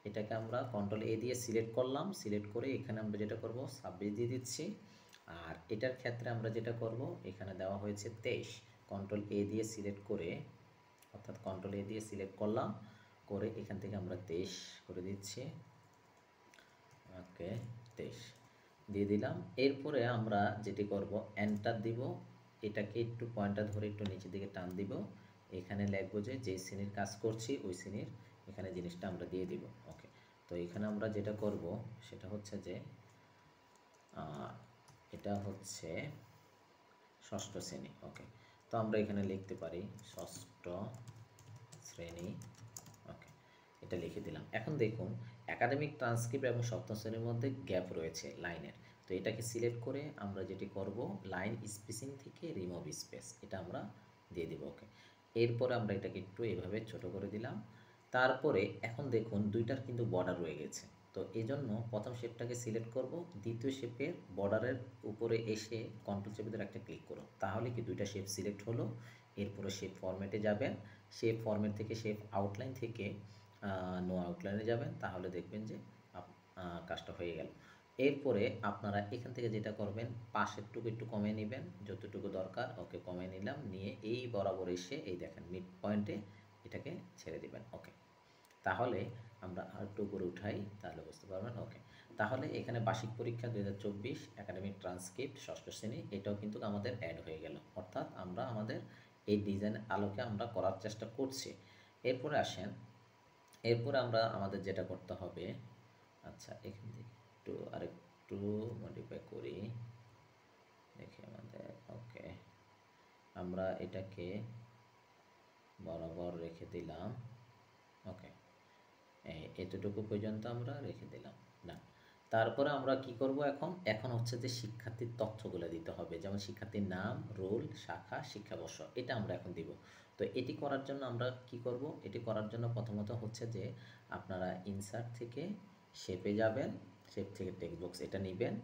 A: এটাকে আমরা কন্ট্রোল এ দিয়ে সিলেক্ট করলাম, সিলেক্ট করে এখানে আমরা যেটা করব 26 দিয়ে দিচ্ছি। আর এটার ক্ষেত্রে আমরা যেটা করব, এখানে দেওয়া হয়েছে 23, কন্ট্রোল এ দিয়ে সিলেক্ট করে, অর্থাৎ কন্ট্রোল এ দিয়ে সিলেক্ট করলাম, করে এখান থেকে আমরা 23 করে দিচ্ছি। ওকে, 23 দিয়ে দিলাম। এরপরে আমরা যেটি করব, এন্টার দিব, এটাকে একটু পয়েন্টার ধরে একটু নিচের দিকে টান দিব, এখানে লিখব যে যে শ্রেণীর কাজ করছি ওই শ্রেণীর এখানে জিনিসটা আমরা দিয়ে দিব। ওকে, তো এখানে আমরা যেটা করব সেটা হচ্ছে যে এটা হচ্ছে ষষ্ঠ শ্রেণী। ওকে, তো আমরা এখানে লিখতে পারি ষষ্ঠ শ্রেণী। ওকে, এটা লিখে দিলাম। এখন দেখুন একাডেমিক ট্রান্সক্রিপ্ট এবং সপ্তম শ্রেণীর মধ্যে গ্যাপ রয়েছে লাইনের। তো এটাকে সিলেক্ট করে আমরা যেটি করব, লাইন স্পেসিং থেকে রিমুভ স্পেস, এটা আমরা দিয়ে দিব। ওকে, এরপরে আমরা এটাকে একটু এভাবে ছোট করে দিলাম। তারপরে এখন দেখুন দুইটার কিন্তু বর্ডার রয়ে গেছে। তো এই জন্য প্রথম শেপটাকে সিলেক্ট করব, দ্বিতীয় শেপের বর্ডারের উপরে এসে কন্ট্রোল চেপে ধরে একটা ক্লিক করুন, তাহলে কি দুইটা শেপ সিলেক্ট হলো। এরপরে শেপ ফরম্যাটে যাবেন, শেপ ফরম্যাট থেকে শেপ আউটলাইন থেকে নো আউটলাইনে যাবেন, তাহলে দেখবেন যে কাজটা হয়ে গেল। এরপরে আপনারা এখান থেকে যেটা করবেন, পাশেরটুকু একটু কমিয়ে নেবেন যতটুকু দরকার। ওকে, কমিয়ে নিলাম, নিয়ে এই বরাবর এসে এই দেখেন মিড পয়েন্টে এটাকে ছেড়ে দিবেন। ওকে, তাহলে আমরা আর একটু উপরে উঠাই, তাহলে বুঝতে পারবেন। ওকে, তাহলে এখানে বার্ষিক পরীক্ষা 2024 একাডেমিক ট্রান্সক্রিপ্ট ষষ্ঠ শ্রেণী এটাও কিন্তু আমাদের অ্যাড হয়ে গেল, অর্থাৎ আমরা আমাদের এই ডিজাইন আলোকে আমরা করার চেষ্টা করছি। এরপরে আসেন এরপরে আমরা আমাদের যেটা করতে হবে, আচ্ছা এখান থেকে একটু আরেকটু মডিফাই করি, দেখি আমাদের ওকে, আমরা এটাকে বরাবর রেখে দিলাম। ওকে, এতটুকু পর্যন্ত আমরা রেখে দিলাম না। তারপরে আমরা কি করব, এখন হচ্ছে যে শিক্ষার্থীর তথ্যগুলো দিতে হবে, যেমন শিক্ষার্থীর নাম, রোল, শাখা, শিক্ষাবর্ষ, এটা আমরা এখন দিব। তো এটি করার জন্য আমরা কি করব, এটি করার জন্য প্রথমত হচ্ছে যে আপনারা ইনসার্ট থেকে শেপে যাবেন, শেপ থেকে টেক্সট বক্স এটা নেবেন,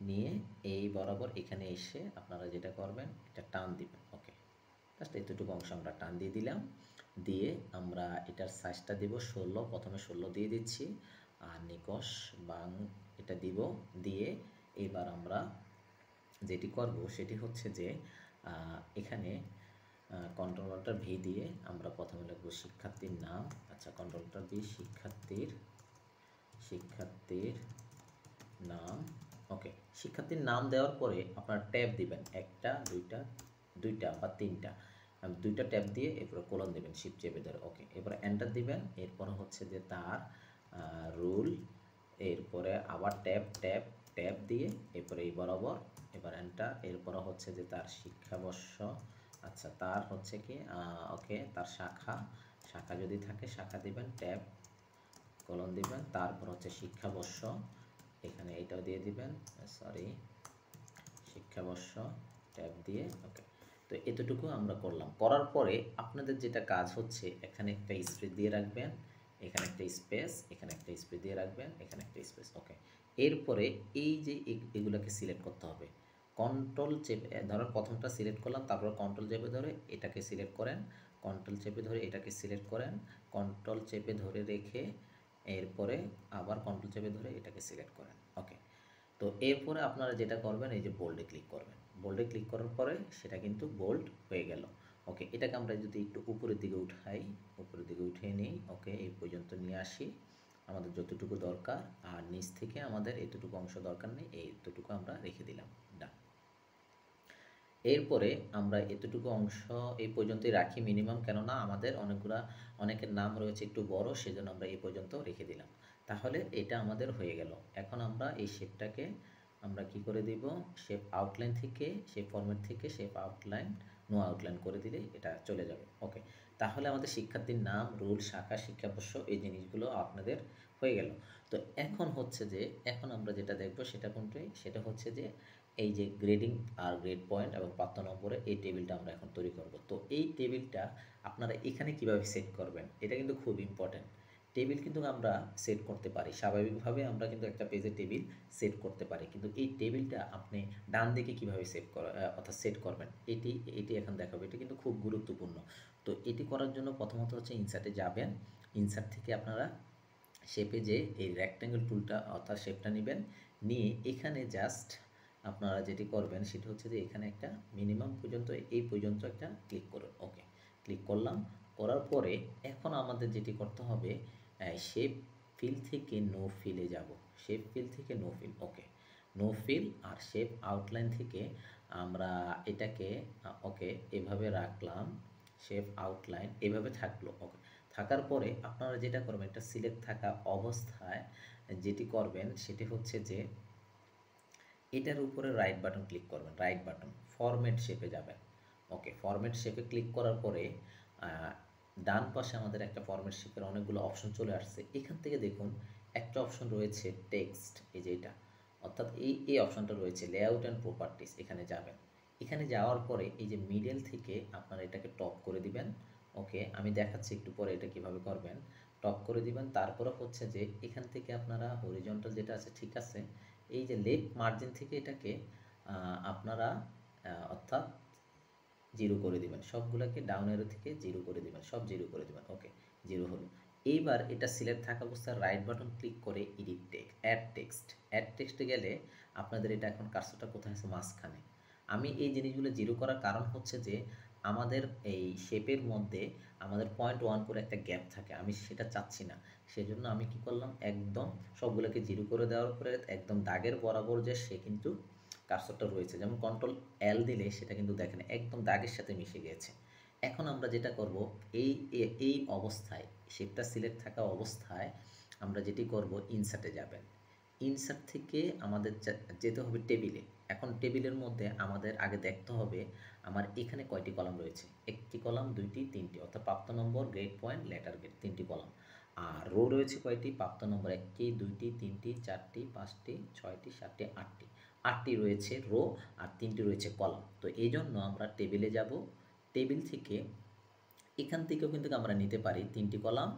A: নিয়ে এই বরাবর এখানে এসে আপনারা যেটা করবেন এটা টান দিবেন। ওকে, জাস্ট এতটুকু অংশ আমরা টান দিয়ে দিলাম, দিয়ে আমরা এটার সাইজটা দেব 16, প্রথমে 16 দিয়ে দিচ্ছি, আর নিকষ বাং এটা দিব, দিয়ে এবার আমরা যেটি করব সেটি হচ্ছে যে এখানে কন্ট্রোলটা ভি দিয়ে আমরা প্রথমে লিখব শিক্ষার্থীর নাম, আচ্ছা কন্ট্রোলটা ভি, শিক্ষার্থীর নাম। ওকে, শিক্ষার্থীর নাম দেওয়ার পরে আপনারা ট্যাব দিবেন, একটা দুইটা বা তিনটা, দুইটা ট্যাব দিয়ে এরপরে কোলন দিবেন শিফট চেপে ধরে। ওকে, এরপরে এন্টার দিবেন, এরপরে হচ্ছে যে তার রুল, এরপরে আবার ট্যাব দিয়ে এরপরে এই বরাবর, এবার এন্টার, এরপরে হচ্ছে যে তার শিক্ষাবর্ষ, আচ্ছা তার হচ্ছে কি ওকে, তার শাখা যদি থাকে শাখা দিবেন, ট্যাব কোলন দিবেন, তারপর হচ্ছে শিক্ষাবর্ষ, এখানে এটাও দিয়ে দিবেন, সরি শিক্ষাবর্ষ ট্যাব দিয়ে। ওকে, তো এতটুকু আমরা করলাম, করার পরে আপনাদের যেটা কাজ হচ্ছে এখানে একটা স্পেস দিয়ে রাখবেন, এখানে একটা স্পেস, এখানে একটা স্পেস দিয়ে রাখবেন, এখানে একটা স্পেস। ওকে, এরপরে এই যে এগুলোকে সিলেক্ট করতে হবে, কন্ট্রোল চেপে ধরো প্রথমটা সিলেক্ট করলাম, তারপর কন্ট্রোল চেপে ধরে এটাকে সিলেক্ট করেন, কন্ট্রোল চেপে ধরে এটাকে সিলেক্ট করেন, কন্ট্রোল চেপে ধরে রেখে এরপরে আবার কন্ট্রোল চেপে ধরে এটাকে সিলেক্ট করেন। ওকে, তো এরপরে আপনারা যেটা করবেন এই যে বোল্ডে ক্লিক করবেন, বোল্ডে ক্লিক করার পরে সেটা কিন্তু বোল্ড হয়ে গেল। ওকে, এটাকে আমরা যদি একটু উপরের দিকে উঠাই, উপরের দিকে উঠিয়ে নিই, ওকে এই পর্যন্ত নিয়ে আসি আমাদের যতটুকু দরকার, আর নিচ থেকে আমাদের এতটুকু অংশ দরকার নেই, এইটুকু আমরা রেখে দিলাম, ডান। এরপরে আমরা এতটুকু অংশ এই পর্যন্তই রাখি মিনিমাম, কেননা আমাদের অনেকের নাম রয়েছে একটু বড়, সেজন্য আমরা এই পর্যন্ত রেখে দিলাম। তাহলে এটা আমাদের হয়ে গেল। এখন আমরা এই শেপটাকে আমরা কি করে দিব, শেপ আউটলাইন থেকে, শেপ ফরম্যাট থেকে শেপ আউটলাইন, নো আউটলাইন করে দিলে এটা চলে যাবে। ওকে, তাহলে আমাদের শিক্ষার্থীর নাম, রোল, শাখা, শিক্ষাবর্ষ এই জিনিসগুলো আপনাদের হয়ে গেল। তো এখন হচ্ছে যে এখন আমরা যেটা দেখব সেটা কোনটাই, সেটা হচ্ছে যে এই যে গ্রেডিং আর গ্রেড পয়েন্ট এবং প্রাপ্ত নম্বরে এই টেবিলটা আমরা এখন তৈরি করব। তো এই টেবিলটা আপনারা এখানে কিভাবে সেট করবেন এটা কিন্তু খুব ইম্পর্টেন্ট। টেবিল কিন্তু আমরা সেট করতে পারি, স্বাভাবিকভাবে আমরা কিন্তু একটা পেজে টেবিল সেট করতে পারি, কিন্তু এই টেবিলটা আপনি ডান দিকে কীভাবে অর্থাৎ সেট করবেন এটি এখন দেখাবো, এটি কিন্তু খুব গুরুত্বপূর্ণ। তো এটি করার জন্য প্রথমত হচ্ছে ইনসার্টে যাবেন, ইনসার্ট থেকে আপনারা শেপে যে এই রেক্ট্যাঙ্গেল টুলটা অর্থাৎ শেপটা নেবেন, নিয়ে এখানে জাস্ট আপনারা যেটি করবেন সেটি হচ্ছে যে এখানে একটা মিনিমাম পর্যন্ত এই পর্যন্ত একটা ক্লিক করুন। ওকে, ক্লিক করলাম, করার পরে এখন আমাদের যেটি করতে হবে শেপ ফিল থেকে নো ফিলে যাব, শেপ ফিল থেকে নো ফিল। ওকে, নো ফিল আর শেপ আউটলাইন থেকে আমরা এটাকে ওকে এভাবে রাখলাম, শেপ আউটলাইন এভাবে থাকলো। ওকে, থাকার পরে আপনারা যেটা করবেন এটা সিলেক্ট থাকা অবস্থায় যেটি করবেন সেটি হচ্ছে যে এটার উপরে রাইট বাটন ক্লিক করবেন, রাইট বাটন ফরম্যাট শেপে যাবেন। ওকে, ফরম্যাট শেপে ক্লিক করার পরে ডান পাশে আমাদের একটা ফরম্যাট শেপের অনেকগুলো অপশন চলে আসছে, এখান থেকে দেখুন একটা অপশন রয়েছে টেক্সট, এই যে এটা, অর্থাৎ এই অপশনটা রয়েছে লেআউট অ্যান্ড প্রপার্টিস, এখানে যাবেন। এখানে যাওয়ার পরে এই যে মিডল থেকে আপনারা এটাকে টপ করে দিবেন। ওকে, আমি দেখাচ্ছি একটু পরে এটা কিভাবে করবেন, টপ করে দিবেন। তারপরে হচ্ছে যে এখান থেকে আপনারা হরিজন্টাল যেটা আছে ঠিক আছে, এই যে লেফট মার্জিন থেকে এটাকে আপনারা অর্থাৎ জিরো করে দিবেন, সবগুলোকে ডাউন এরো থেকে জিরো করে দিবেন, সব জিরো করে দিবেন। ওকে, জিরো হলো। এইবার এটা সিলেক্ট থাকা অবস্থায় রাইট বাটন ক্লিক করে এডিট টেক্সট, অ্যাড টেক্সটে গেলে আপনাদের এটা এখন কার্সরটা কোথায় আছে, মাঝখানে। আমি এই জিনিসগুলো জিরো করার কারণ হচ্ছে যে আমাদের এই শেপের মধ্যে আমাদের 0.1 করে একটা গ্যাপ থাকে, আমি সেটা চাচ্ছি না, সেজন্য আমি কি করলাম একদম সবগুলোকে জিরো করে দেওয়ার পরে একদম দাগের বরাবর যে সে কিন্তু কার্সরটা রয়েছে, যেমন কন্ট্রোল এল দিলে সেটা কিন্তু দেখেন একদম দাগের সাথে মিশে গিয়েছে। এখন আমরা যেটা করব, এই এই অবস্থায় শেপটা সিলেক্ট থাকা অবস্থায় আমরা যেটি করব, ইনসার্টে যাবেন। ইনসার্ট থেকে আমাদের যেতে হবে টেবিলে। এখন টেবিলের মধ্যে আমাদের আগে দেখতে হবে আমার এখানে কয়টি কলাম রয়েছে। একটি কলাম, দুইটি, তিনটি, অর্থাৎ প্রাপ্ত নম্বর, গ্রেড পয়েন্ট, লেটার গ্রেড, তিনটি কলাম। আর রো রয়েছে কয়টি, প্রাপ্ত নম্বর একটি, দুইটি, তিনটি, চারটি, পাঁচটি, ছয়টি, সাতটি, আটটি। আটটি রয়েছে রো আর তিনটি রয়েছে কলাম। তো এই জন্য আমরা টেবিলে যাব। টেবিল থেকে এখান থেকেও কিন্তু আমরা নিতে পারি তিনটি কলাম,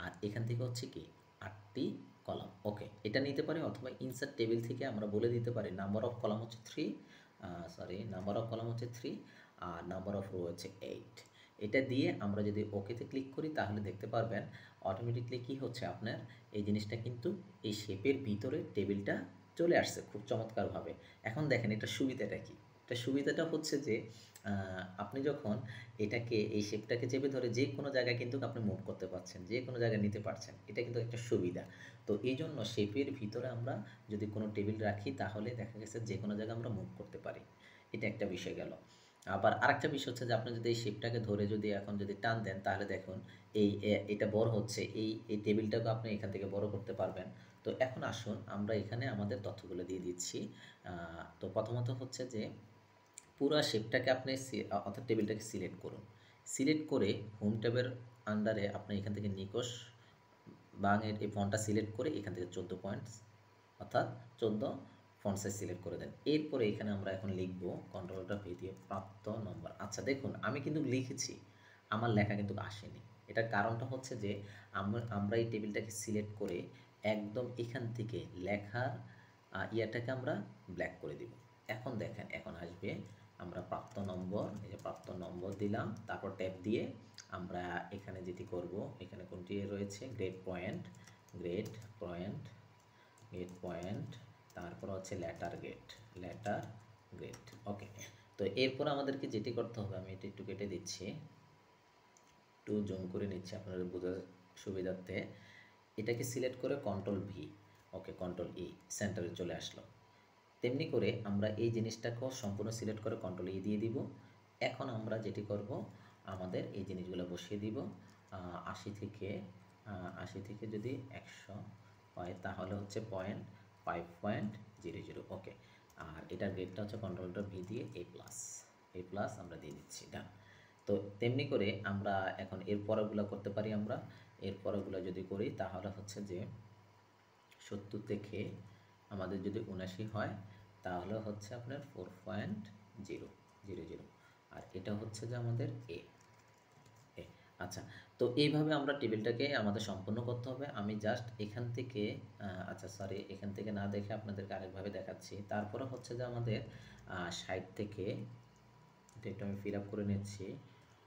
A: আর এখান থেকে হচ্ছে কি আটটি কলাম। ওকে, এটা নিতে পারি, অথবা ইনসার্ট টেবিল থেকে আমরা বলে দিতে পারি নাম্বার অফ কলাম হচ্ছে নাম্বার অফ কলাম হচ্ছে 3 আর নাম্বার অফ রো হচ্ছে 8। এটা দিয়ে আমরা যদি ওকেতে ক্লিক করি তাহলে দেখতে পারবেন অটোমেটিকলি কি হচ্ছে, আপনার এই জিনিসটা কিন্তু এই শেপের ভিতরে টেবিলটা চলে আসছে খুব চমৎকারভাবে। এখন দেখেন এটা সুবিধাটা কি। এটা সুবিধাটা হচ্ছে যে আপনি যখন এটাকে, এই শেপটাকে চেপে ধরে যে কোনো জায়গায় কিন্তু আপনি মুভ করতে পারছেন, যে কোনো জায়গায় নিতে পারছেন। এটা কিন্তু একটা সুবিধা। তো এই জন্য শেপের ভিতরে আমরা যদি কোনো টেবিল রাখি তাহলে দেখা গেছে যে কোনো জায়গায় আমরা মুভ করতে পারি। এটা একটা বিষয় গেল। আবার আরেকটা বিষয় হচ্ছে যে আপনি যদি এই শেপটাকে ধরে যদি এখন যদি টান দেন তাহলে দেখুন এটা বড় হচ্ছে, এই টেবিলটাকে আপনি এখান থেকে বড় করতে পারবেন। তো এখন আসুন আমরা এখানে আমাদের তথ্যগুলো দিয়ে দিচ্ছি। তো প্রথমত হচ্ছে যে পুরা শেপটাকে আপনি অর্থাৎ টেবিলটাকে সিলেক্ট করুন। সিলেক্ট করে হোম ট্যাবের আন্ডারে আপনি এখান থেকে নিকোষ বাংয়ের এই ফন্টটা সিলেক্ট করে এখান থেকে 14 পয়েন্টস অর্থাৎ 14 ফন্ট সাইজ সিলেক্ট করে দেন। এরপরে এখানে আমরা এখন লিখব কন্ট্রোলটা ভি দিয়ে প্রাপ্ত নম্বর। আচ্ছা দেখুন আমি কিন্তু লিখেছি, আমার লেখা কিন্তু আসেনি। এটার কারণটা হচ্ছে যে আমরা এই টেবিলটাকে সিলেক্ট করে একদম এখান থেকে লেখার ইয়াটাকে আমরা ব্ল্যাক করে দিব। এখন দেখেন এখন আসবে, আমরা প্রাপ্ত নম্বর, এই যে প্রাপ্ত নম্বর দিলাম, তারপর ট্যাব দিয়ে আমরা এখানে যেটি করব, এখানে কোনটি রয়েছে, grade point, grade point, grade point, তারপর হচ্ছে লেটার গ্রেড। ওকে, তো এরপর আমাদেরকে যেটি করতে হবে, আমি এটি একটু কেটে দিচ্ছি, একটু জুম করে নিচ্ছি আপনাদের বোঝার সুবিধার্থে। এটাকে সিলেক্ট করে কন্ট্রোল ভি, ওকে কন্ট্রোল ই, সেন্টারে চলে আসলো। তেমনি করে আমরা এই জিনিসটাকেও সম্পূর্ণ সিলেক্ট করে কন্ট্রোল ই দিয়ে দিব। এখন আমরা যেটি করব, আমাদের এই জিনিসগুলো বসিয়ে দিব। 80 থেকে যদি 100 হয় তাহলে হচ্ছে 5.00। ওকে, আর এটার গ্রেডটা হচ্ছে কন্ট্রোলটা ভি দিয়ে এ প্লাস আমরা দিয়ে দিচ্ছি, ডান। তো তেমনি করে আমরা এখন এর পরেরগুলো করতে পারি। আমরা এর পরেরগুলো যদি করি তাহলে হচ্ছে যে 70 থেকে আমাদের যদি 79 হয় তাহলে হচ্ছে আপনার 4.000, আর এটা হচ্ছে যে আমাদের এ। আচ্ছা, তো এইভাবে আমরা টেবিলটাকে আমাদের সম্পূর্ণ করতে হবে। আমি জাস্ট এখান থেকে আচ্ছা সরি, এখান থেকে না দেখে আপনাদেরকে আরেকভাবে দেখাচ্ছি। তারপরে হচ্ছে যে আমাদের 60 থেকে, এটা একটু আমি ফিল আপ করে নিচ্ছি,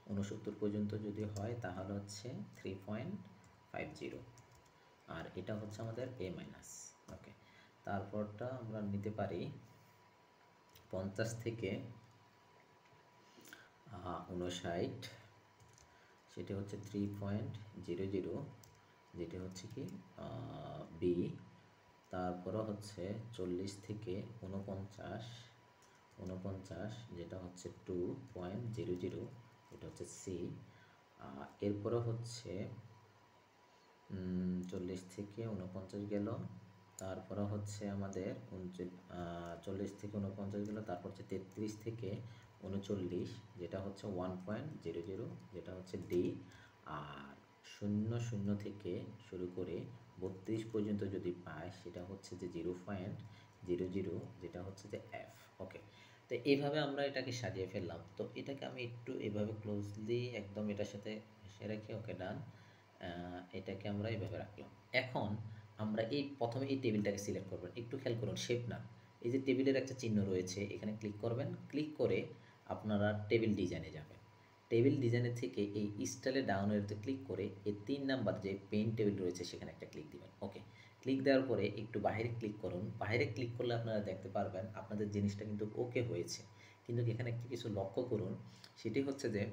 A: 69 পর্যন্ত যদি হয় তাহলে হচ্ছে 3.50, আর এটা হচ্ছে আমাদের এ মাইনাস। ওকে, তারপরটা আমরা নিতে পারি 50 থেকে 59, সেটা হচ্ছে 3.00, যেটা হচ্ছে কি বি। তারপরে হচ্ছে 40 থেকে 49, যেটা হচ্ছে 2.00, এটা হচ্ছে সি। এরপরে হচ্ছে 40 থেকে 49 গেল, তারপরে হচ্ছে আমাদের 40 থেকে 49 গেল, তারপর হচ্ছে 33 থেকে 39, যেটা হচ্ছে 1.00, যেটা হচ্ছে ডি। আর 00 থেকে শুরু করে 32 পর্যন্ত যদি পায় সেটা হচ্ছে যে 0.00, যেটা হচ্ছে যে এফ। ওকে, তো এইভাবে আমরা এটাকে সাজিয়ে ফেললাম। তো এটাকে আমি একটু এভাবে ক্লোজলি একদম এটার সাথে এসে রেখে, ওকে ডান, এটাকে আমরা এইভাবে রাখলাম। এখন আমরা এই প্রথমে এই টেবিলটাকে সিলেক্ট করবেন। একটু খেয়াল করুন, শেপ না, এই যে টেবিলের একটা চিহ্ন রয়েছে, এখানে ক্লিক করবেন। ক্লিক করে আপনারা টেবিল ডিজাইনে যাবেন। টেবিল ডিজাইনের থেকে এই স্টাইলে ডাউন এরোতে ক্লিক করে এই 3 নাম্বার যে পেইন্ট টেবিল রয়েছে সেখানে একটা ক্লিক দিবেন। ওকে, ক্লিক দেওয়ার পরে একটু বাইরে ক্লিক করুন। বাইরে ক্লিক করলে আপনারা দেখতে পারবেন আপনাদের জিনিসটা কিন্তু ওকে হয়েছে। কিন্তু এখানে একটি কিছু লক্ষ্য করুন, সেটি হচ্ছে যে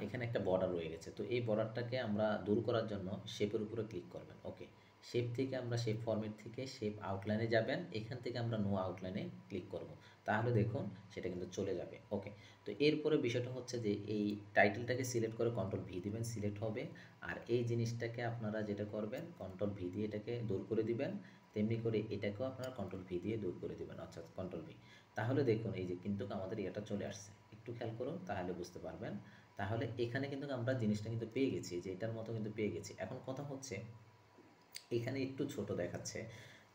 A: এখানে একটা বর্ডার রয়ে গেছে। তো এই বর্ডারটাকে আমরা দূর করার জন্য শেপের উপরে ক্লিক করবেন। ওকে, শেপ থেকে আমরা শেপ ফরম্যাট থেকে শেপ আউটলাইনে যাবেন, এখান থেকে আমরা নো আউটলাইনে ক্লিক করব, তাহলে দেখুন সেটা কিন্তু চলে যাবে। ওকে, তো এরপরে বিষয়টা হচ্ছে যে এই টাইটেলটাকে সিলেক্ট করে কন্ট্রোল ভি দিবেন, সিলেক্ট হবে। আর এই জিনিসটাকে আপনারা যেটা করবেন কন্ট্রোল ভি দিয়ে এটাকে দূর করে দিবেন, তেমনি করে এটাকেও আপনারা কন্ট্রোল ভি দিয়ে দূর করে দিবেন, অর্থাৎ কন্ট্রোল ভি। তাহলে দেখুন এই যে কিন্তু আমাদের এটা চলে আসছে, একটু খেয়াল করুন তাহলে বুঝতে পারবেন। তাহলে এখানে কিন্তু আমরা জিনিসটা কিন্তু পেয়ে গেছি, যে এটার মতো কিন্তু পেয়ে গেছি। এখন কথা হচ্ছে এখানে একটু ছোট দেখাচ্ছে,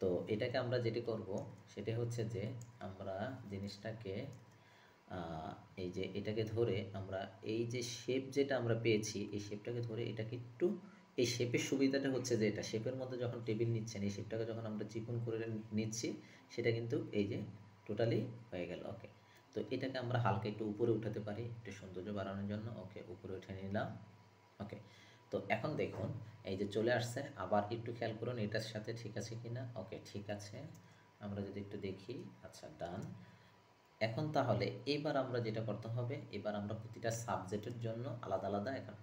A: তো এটাকে আমরা যেটি করব সেটা হচ্ছে যে আমরা জিনিসটাকে এই যে এটাকে ধরে আমরা এই যে শেপ যেটা আমরা পেয়েছি এই শেপটাকে ধরে এটাকে একটু, এই শেপের সুবিধাটা হচ্ছে যে এটা শেপের মধ্যে যখন টেবিল নিচ্ছেন এই শেপটাকে যখন আমরা চিকন করে নিচ্ছি সেটা কিন্তু এই যে টোটালি হয়ে গেল। ওকে, তো এটাকে আমরা হালকা একটু উপরে উঠাতে পারি একটু সৌন্দর্য বাড়ানোর জন্য। ওকে, উপরে উঠে নিলাম। ওকে, তো এখন দেখুন এই যে চলে আসছে, আবার একটু খেয়াল করুন এটার সাথে ঠিক আছে কিনা। ওকে, ঠিক আছে, আমরা যদি একটু দেখি, আচ্ছা ডান। এখন তাহলে এবার আমরা যেটা করতে হবে, এবার আমরা প্রতিটা সাবজেক্টের জন্য আলাদা আলাদা এখন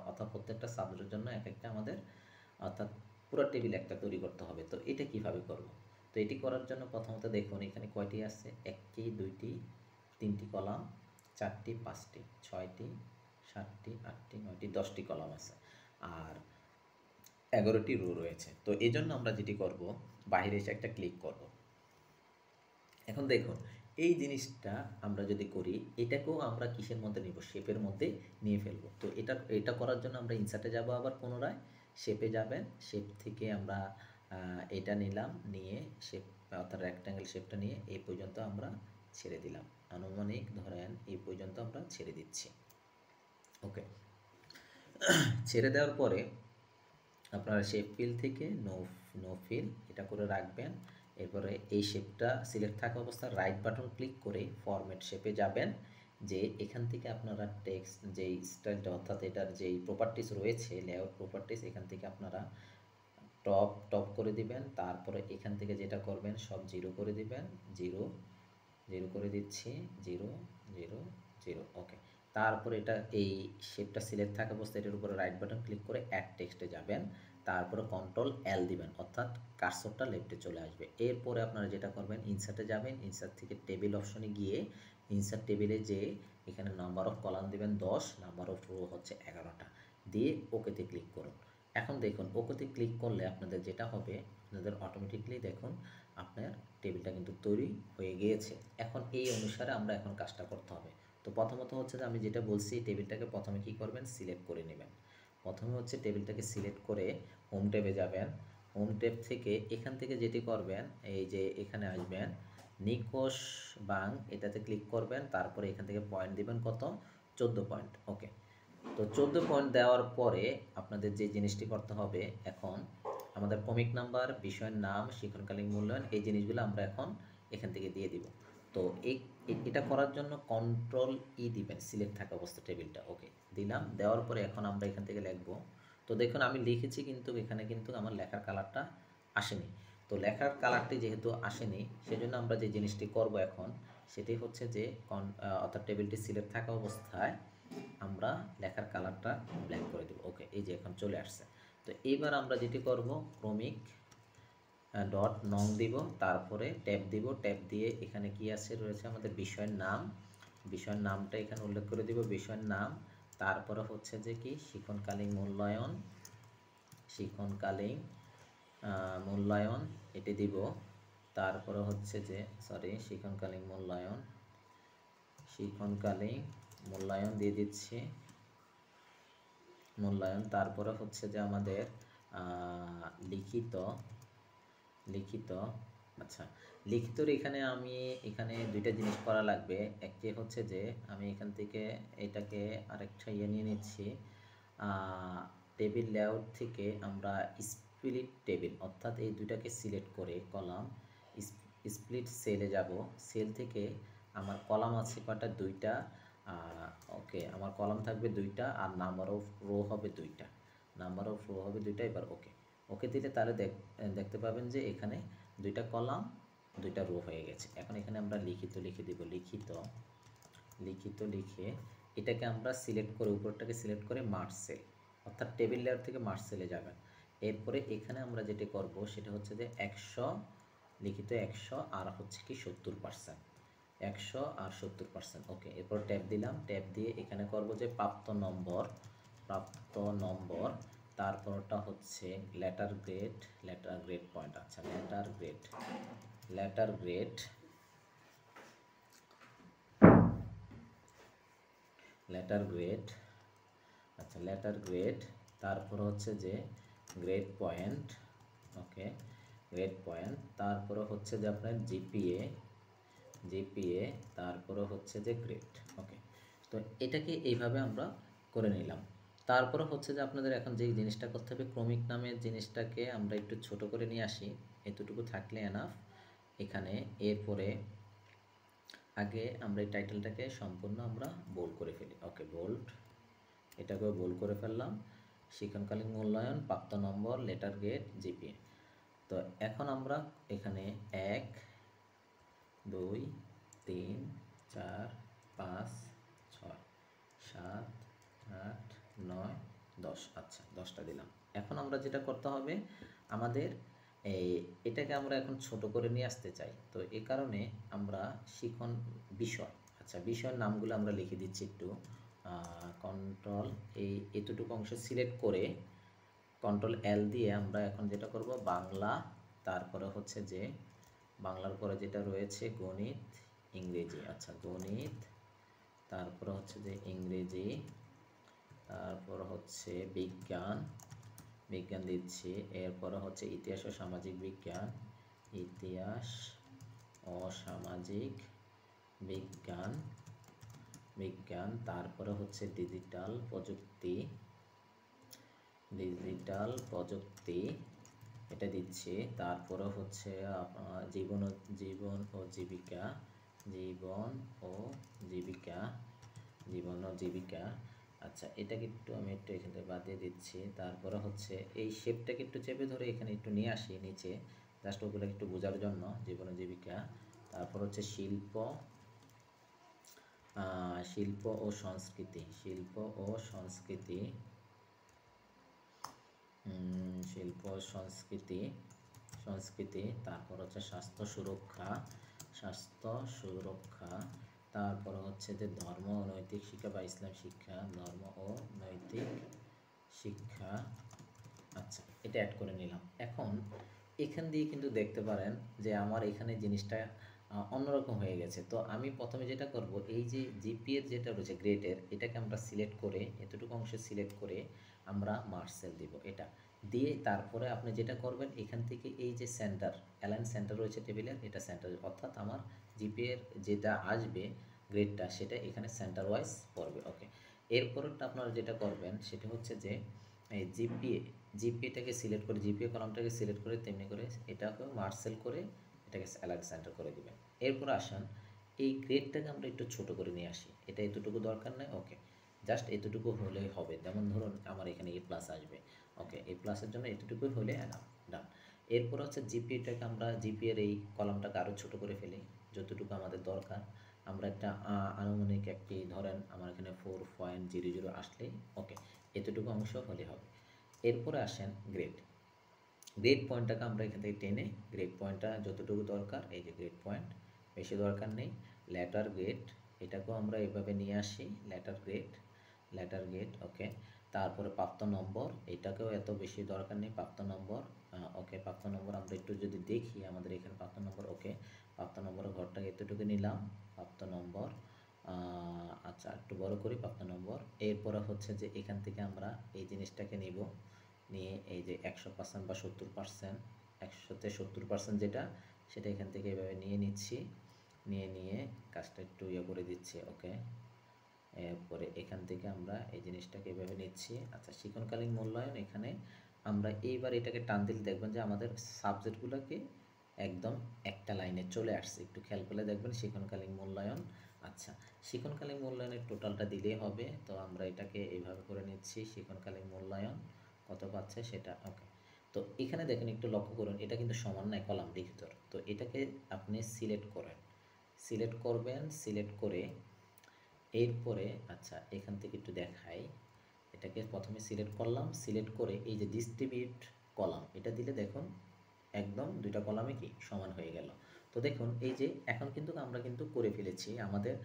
A: অর্থাৎ প্রত্যেকটা সাবজেক্টের জন্য এক একটা আমাদের অর্থাৎ পুরো টেবিল একটা তৈরি করতে হবে। তো এটা কিভাবে করব? তো এটি করার জন্য প্রথমত দেখুন এখানে কয়টি আছে, একটি, দুইটি, তিনটি কলাম, চারটি, পাঁচটি, ছয়টি, সাতটি, আটটি, নয়টি, 10টি কলাম আছে, আর 11টি রো রয়েছে। তো এই জন্য আমরা যেটি করব, বাইরে এসে একটা ক্লিক করব। এখন দেখুন এই জিনিসটা আমরা যদি করি এটাকেও আমরা কিসের মধ্যে নিব, শেপের মধ্যে নিয়ে ফেলবো। তো এটা করার জন্য আমরা ইনসার্টে যাব, আবার পুনরায় শেপে যাবেন, শেপ থেকে আমরা এটা নিলাম, নিয়ে শেপ অর্থাৎ রেক্ট্যাঙ্গেল শেপটা নিয়ে এই পর্যন্ত আমরা ছেড়ে দিলাম, আনুমানিক ধরেন এই পর্যন্ত আমরা ছেড়ে দিচ্ছি। ওকে, ছেড়ে দেওয়ার পরে আপনারা শেপ ফিল থেকে নো ফিল এটা করে রাখবেন। এরপরে এই শেপটা সিলেক্ট থাকা অবস্থায় রাইট বাটন ক্লিক করে ফরম্যাট শেপে যাবেন, যে এখান থেকে আপনারা টেক্সট যেই স্টাইলটা অর্থাৎ এটার যেই প্রপার্টিস রয়েছে লেআউট প্রপার্টিস, এখান থেকে আপনারা টপ করে দিবেন। তারপরে এখান থেকে যেটা করবেন সব 0 করে দিবেন, 0 0 করে দিচ্ছি, 0 0 0। ওকে, তারপরে এটা এই শেপটা সিলেক্ট থাকা অবস্থায় এটার উপরে রাইট বাটন ক্লিক করে অ্যাড টেক্সটে যাবেন, তারপরে কন্ট্রোল এল দিবেন, অর্থাৎ কার্সরটা লেফটে চলে আসবে। এরপরে আপনারা যেটা করবেন ইনসার্টে যাবেন, ইনসার্ট থেকে টেবিল অপশনে গিয়ে ইনসার্ট টেবিলে যে এখানে নাম্বার অফ কলাম দিবেন 10, নাম্বার অফ রো হচ্ছে 11টা, দিয়ে ওকেতে ক্লিক করুন। এখন দেখুন ওকেতে ক্লিক করলে আপনাদের যেটা হবে, আপনাদের অটোমেটিকলি দেখুন আপনার টেবিলটা কিন্তু তৈরি হয়ে গিয়েছে। এখন এই অনুসারে আমরা এখন কাজটা করতে হবে। তো প্রথমত হচ্ছে যে আমি যেটা বলছি টেবিলটাকে প্রথমে কি করবেন, সিলেক্ট করে নেবেন। প্রথমে হচ্ছে টেবিলটাকে সিলেক্ট করে হোম ট্যাবে যাবেন, হোম ট্যাব থেকে এখান থেকে যেটি করবেন এই যে এখানে আসবেন নিকোশ বাং এটাতে ক্লিক করবেন, তারপরে এখান থেকে পয়েন্ট দিবেন কত, 14 পয়েন্ট। ওকে, তো 14 পয়েন্ট দেওয়ার পরে আপনাদের যে জিনিসটি করতে হবে, এখন আমাদের ক্রমিক নাম্বার, বিষয়ের নাম, শিক্ষণকালীন মূল্যায়ন এই জিনিসগুলো আমরা এখন এখান থেকে দিয়ে দিব। তো এটা করার জন্য কন্ট্রোল ই দিবেন, সিলেক্ট থাকা অবস্থা টেবিলটা। ওকে দিলাম, দেওয়ার পরে এখন আমরা এখান থেকে লিখব। তো দেখুন আমি লিখেছি কিন্তু এখানে কিন্তু আমার লেখার কালারটা আসেনি। তো লেখার কালারটি যেহেতু আসেনি সেজন্য আমরা যে জিনিসটি করব এখন সেটি হচ্ছে যে অর্থাৎ টেবিলটি সিলেক্ট থাকা অবস্থায় আমরা লেখার কালারটা ব্ল্যাক করে দেব। ওকে, এই যে এখন চলে আসছে। তো এইবার আমরা যেটি করব ক্রমিক ডট নং দিব, তারপরে ট্যাব দিব, ট্যাব দিয়ে এখানে কি আছে রয়েছে আমাদের বিষয়ের নাম, বিষয়ের নামটা এখানে উল্লেখ করে দিব, বিষয়ের নাম, তারপরে হচ্ছে যে কি শিক্ষণকালীন মূল্যায়ন, শিক্ষণকালীন মূল্যায়ন এটি দিব, তারপরে হচ্ছে যে শিক্ষণকালীন মূল্যায়ন, শিক্ষণকালীন মূল্যায়ন দিয়ে দিচ্ছি, মূল্যায়ন। তারপরে হচ্ছে যে আমাদের লিখিত, আচ্ছা লিখিতর এখানে আমি এখানে দুইটা জিনিস করা লাগবে। একটি হচ্ছে যে আমি এখান থেকে এটাকে আরেকটা নিয়ে নিচ্ছি, টেবিল লেআউট থেকে আমরা স্প্লিট টেবিল অর্থাৎ এই দুইটাকে সিলেক্ট করে কলাম স্প্লিট সেলে যাব, সেল থেকে আমার কলাম আছে কয়টা, দুইটা। ওকে, আমার কলাম থাকবে দুইটা আর নাম্বার অফ রো হবে দুইটা, নাম্বার অফ রো হবে দুইটা। এবার ওকে, ওকে দিলে তাহলে দেখতে পাবেন যে এখানে দুইটা কলাম দুইটা রো হয়ে গেছে। এখন এখানে আমরা লিখিত লিখে দিব, লিখিত লিখে এটাকে আমরা সিলেক্ট করে উপরটাকে সিলেক্ট করে মার্জ সেল অর্থাৎ টেবিল লেয়ার থেকে মার্জ সেলে যাবেন। এরপরে এখানে আমরা যেটা করব সেটা হচ্ছে যে 100 লিখিত 100 আর হচ্ছে কি 70%। 100 আর 70%। ওকে, এরপর ট্যাব দিলাম, ট্যাব দিয়ে এখানে করব যে প্রাপ্ত নম্বর, প্রাপ্ত নম্বর, তারপরটা হচ্ছে letter grade, letter grade point. আচ্ছা, letter grade, letter grade, letter grade, আচ্ছা লেটার গ্রেড, তারপর হচ্ছে যে grade point. Okay, grade point, তারপরে হচ্ছে যে আপনার জিপিএ, জিপিএ, তারপরে হচ্ছে যে গ্রেড। ওকে, তো এটাকে এইভাবে আমরা করে নিলাম। তারপরে হচ্ছে যে আপনাদের এখন যেই জিনিসটা করতে হবে, ক্রমিক নামের জিনিসটাকে আমরা একটু ছোট করে নিয়ে আসি, এতটুকু থাকলে এনাফ এখানে। এরপরে আগে আমরা এই টাইটেলটাকে সম্পূর্ণ আমরা বোল্ড করে ফেলি। ওকে, বোল্ড, এটাকেও বোল্ড করে ফেললাম। শিক্ষণকালীন মূল্যায়ন, প্রাপ্ত নম্বর, লেটার গ্রেড, জিপিএ। তো এখন আমরা এখানে 1 2 3 4 5 6 7 8 9 10। আচ্ছা, 10টা দিলাম। এখন আমরা যেটা করতে হবে, আমাদের এটাকে আমরা এখন ছোট করে নিয়ে আসতে চাই। তো এই কারণে আমরা শিখন বিষয়, আচ্ছা বিষয়ের নামগুলো আমরা লিখে দিচ্ছি একটু। কন্ট্রোল এতটুকু অংশ সিলেক্ট করে কন্ট্রোল এল দিয়ে আমরা এখন যেটা করব, বাংলা, তারপরে হচ্ছে যে বাংলার পরে যেটা রয়েছে গণিত, ইংরেজি। আচ্ছা, গণিত, তারপরে হচ্ছে যে ইংরেজি, তারপর হচ্ছে বিজ্ঞান, বিজ্ঞান দিচ্ছি। এরপরে হচ্ছে ইতিহাস ও সামাজিক বিজ্ঞান, ইতিহাস ও সামাজিক বিজ্ঞান, বিজ্ঞান, তারপরে হচ্ছে ডিজিটাল প্রযুক্তি, ডিজিটাল প্রযুক্তি এটা দিচ্ছি। তারপরে হচ্ছে জীবন ও জীবিকা, জীবন ও জীবিকা, জীবন ও জীবিকা। আচ্ছা, এটাকে একটু আমি একটু এখান থেকে বাদ দিয়ে দিচ্ছি। তারপরে হচ্ছে এই শেপটাকে একটু চেপে ধরে এখানে একটু নিয়ে আসি নিচে, জাস্ট ওগুলো একটু বোঝার জন্য, জীবন ও জীবিকা। তারপর হচ্ছে শিল্প, শিল্প ও সংস্কৃতি, শিল্প ও সংস্কৃতি, শিল্প সংস্কৃতি, সংস্কৃতি। তারপর হচ্ছে স্বাস্থ্য সুরক্ষা, স্বাস্থ্য সুরক্ষা। তারপর হচ্ছে যে ধর্ম ও নৈতিক শিক্ষা বা ইসলাম শিক্ষা, ধর্ম ও নৈতিক শিক্ষা। আচ্ছা, এটা অ্যাড করে নিলাম। এখন এখান দিয়ে কিন্তু দেখতে পারেন যে আমার এখানে জিনিসটা অন্যরকম হয়ে গেছে। তো আমি প্রথমে যেটা করব, এই যে জিপিএর যেটা রয়েছে গ্রেডের, এটাকে আমরা সিলেক্ট করে এতটুকু অংশ সিলেক্ট করে আমরা মার্সেল দিব। এটা দিয়ে তারপরে আপনি যেটা করবেন, এখান থেকে এই যে সেন্টার, অ্যালাইন সেন্টার রয়েছে টেবিলের, এটা সেন্টার, অর্থাৎ আমার জিপিএর যেটা আসবে গ্রেডটা, সেটা এখানে সেন্টার ওয়াইজ পড়বে। ওকে, এরপরটা আপনারা যেটা করবেন সেটা হচ্ছে যে এই জিপিএটাকে সিলেক্ট করে, জিপিএ কলামটাকে সিলেক্ট করে তেমনি করে এটাকে মার্সেল করে এটাকে অ্যালাইন সেন্টার করে দিবেন। এরপর আসেন এই গ্রেডটাকে আমরা একটু ছোট করে নিয়ে আসি। এটা এতটুকু দরকার নেই। ওকে, জাস্ট এতটুকু হলেই হবে। যেমন ধরুন আমার এখানে এ প্লাস আসবে। ওকে, এ প্লাসের জন্য এতটুকুই হলে এনাফ, ডান। এরপর হচ্ছে জিপিএটাকে আমরা জিপিএর এই কলামটাকে আরও ছোট করে ফেলি যতটুকু আমাদের দরকার। আমরা একটা আনুমানিক একটি ধরেন আমার এখানে 4.00 আসলেই ওকে, এতটুকু অংশ হলে হবে। এরপরে আসেন গ্রেড, গ্রেড পয়েন্টটাকে আমরা এখান থেকে টেনে গ্রেড পয়েন্টটা যতটুকু দরকার, এই যে গ্রেড পয়েন্ট, বেশি দরকার নেই। লেটার গ্রেড, এটাকেও আমরা এইভাবে নিয়ে আসি, লেটার গ্রেড, লেটার গ্রেড। ওকে, তারপরে প্রাপ্ত নম্বর, এটাকেও এত বেশি দরকার নেই, প্রাপ্ত নম্বর। ওকে, প্রাপ্ত নম্বর আমরা একটু যদি দেখি আমাদের এখানে প্রাপ্ত নম্বর। ওকে, প্রাপ্ত নম্বরের ঘরটাকে এতটুকু নিলাম, প্রাপ্ত নম্বর। আচ্ছা, একটু বড় করি প্রাপ্ত নম্বর। এরপরে হচ্ছে যে এখান থেকে আমরা এই জিনিসটাকে নিব, নিয়ে এই যে 100% বা 70%, 100-তে 70% যেটা, সেটা এখান থেকে এভাবে নিয়ে নিচ্ছি, নিয়ে কাজটা একটু ইয়ে করে দিচ্ছি। ওকে, এরপরে এখান থেকে আমরা এই জিনিসটাকে এভাবে নিচ্ছি। আচ্ছা, শিক্ষণকালীন মূল্যায়ন, এখানে আমরা এইবার এটাকে টান দিলে দেখবেন যে আমাদের সাবজেক্টগুলোকে একদম একটা লাইনে চলে আসছে। একটু খেয়াল করলে দেখবেন শিক্ষণকালীন মূল্যায়ন। আচ্ছা, শিক্ষণকালীন মূল্যায়নের টোটালটা দিলেই হবে। তো আমরা এটাকে এইভাবে করে নিচ্ছি, শিক্ষণকালীন মূল্যায়ন কত পাচ্ছে সেটা। ওকে, তো এখানে দেখেন একটু লক্ষ্য করুন, এটা কিন্তু সমান নয় কলামটির ভিতর। তো এটাকে আপনি সিলেক্ট করেন, সিলেক্ট করবেন, সিলেক্ট করে এরপরে আচ্ছা এখান থেকে একটু দেখাই, এটাকে প্রথমে সিলেক্ট করলাম, সিলেক্ট করে এই যে ডিস্ট্রিবিউট কলাম, এটা দিলে দেখুন একদম দুইটা কলামে কি সমান হয়ে গেল। তো দেখুন এই যে এখন কিন্তু আমরা কিন্তু করে ফেলেছি আমাদের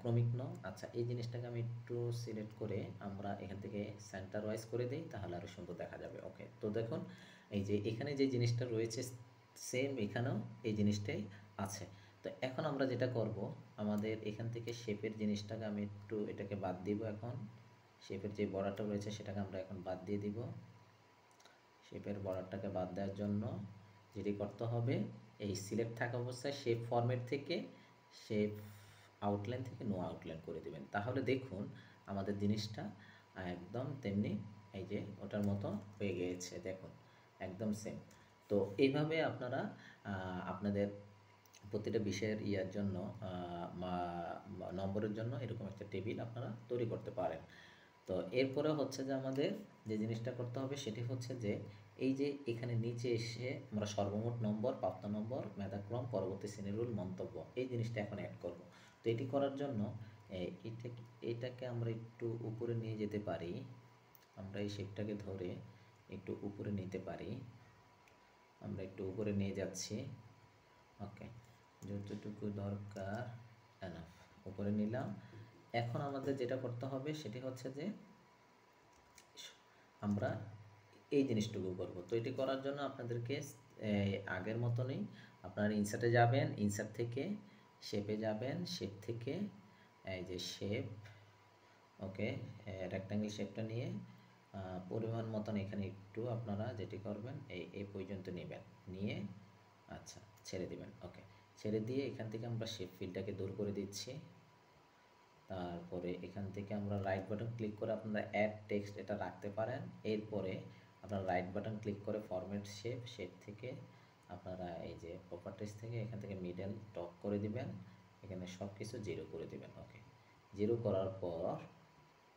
A: ক্রমিক নং। আচ্ছা, এই জিনিসটাকে আমি একটু সিলেক্ট করে আমরা এখান থেকে সেন্টার ওয়াইজ করে দিই, তাহলে আরও সুন্দর দেখা যাবে। ওকে, তো দেখুন এই যে এখানে যে জিনিসটা রয়েছে সেম এখানেও এই জিনিসটাই আছে। তো এখন আমরা যেটা করব, আমাদের এখান থেকে শেপের জিনিসটাকে আমি একটু এটাকে বাদ দিব। এখন শেপের যে বর্ডারটা রয়েছে সেটাকে আমরা এখন বাদ দিয়ে দিব। শেপের বর্ডারটাকে বাদ দেওয়ার জন্য যেটি করতে হবে, এই সিলেক্ট থাকা অবস্থায় শেপ ফরম্যাট থেকে শেপ আউটলাইন থেকে নো আউটলাইন করে দিবেন, তাহলে দেখুন আমাদের জিনিসটা একদম তেমনি এই যে ওটার মতো হয়ে গিয়েছে, দেখুন একদম সেম। তো এইভাবে আপনারা আপনাদের প্রতিটা বিষয়ের ইয়ার জন্য নম্বরের জন্য এরকম একটা টেবিল আপনারা তৈরি করতে পারেন। তো এরপরে হচ্ছে যে আমাদের যে জিনিসটা করতে হবে সেটি হচ্ছে যে এই যে এখানে নিচে এসে আমরা সর্বমোট নম্বর, প্রাপ্ত নম্বর, মেধাক্রম, পরবর্তী শ্রেণীর রুল, মন্তব্য, এই জিনিসটা এখন অ্যাড করব। তো এটি করার জন্য এটাকে আমরা একটু উপরে নিয়ে যেতে পারি। আমরা এই শেপটাকে ধরে একটু উপরে নিতে পারি। আমরা একটু উপরে নিয়ে যাচ্ছি। ওকে, যতটুকু দরকার এনাফ, উপরে নিলাম। এখন আমাদের যেটা করতে হবে সেটি হচ্ছে যে আমরা এই জিনিসটুকু করব। তো এটি করার জন্য আপনাদেরকে আগের মতনই আপনারা ইনসার্টে যাবেন, ইনসার্ট থেকে শেপে যাবেন, শেপ থেকে এই যে শেপ, ওকে, রেক্ট্যাঙ্গেল শেপটা নিয়ে পরিমাণ মতন এখানে একটু আপনারা যেটি করবেন এই পর্যন্ত নেবেন, নিয়ে আচ্ছা ছেড়ে দিবেন। ওকে, ছেড়ে দিয়ে এখান থেকে আমরা শেপ ফিলটাকে দূর করে দিচ্ছি। তারপরে এখান থেকে আমরা রাইট বাটন ক্লিক করে আপনারা অ্যাড টেক্সট এটা রাখতে পারেন। এরপরে আপনারা রাইট বাটন ক্লিক করে ফরম্যাট শেপ, শেপ থেকে আপনারা এই যে প্রপার্টিজ থেকে এখান থেকে মিডল টপ করে দিবেন, এখানে সব কিছু জিরো করে দিবেন। ওকে, জিরো করার পর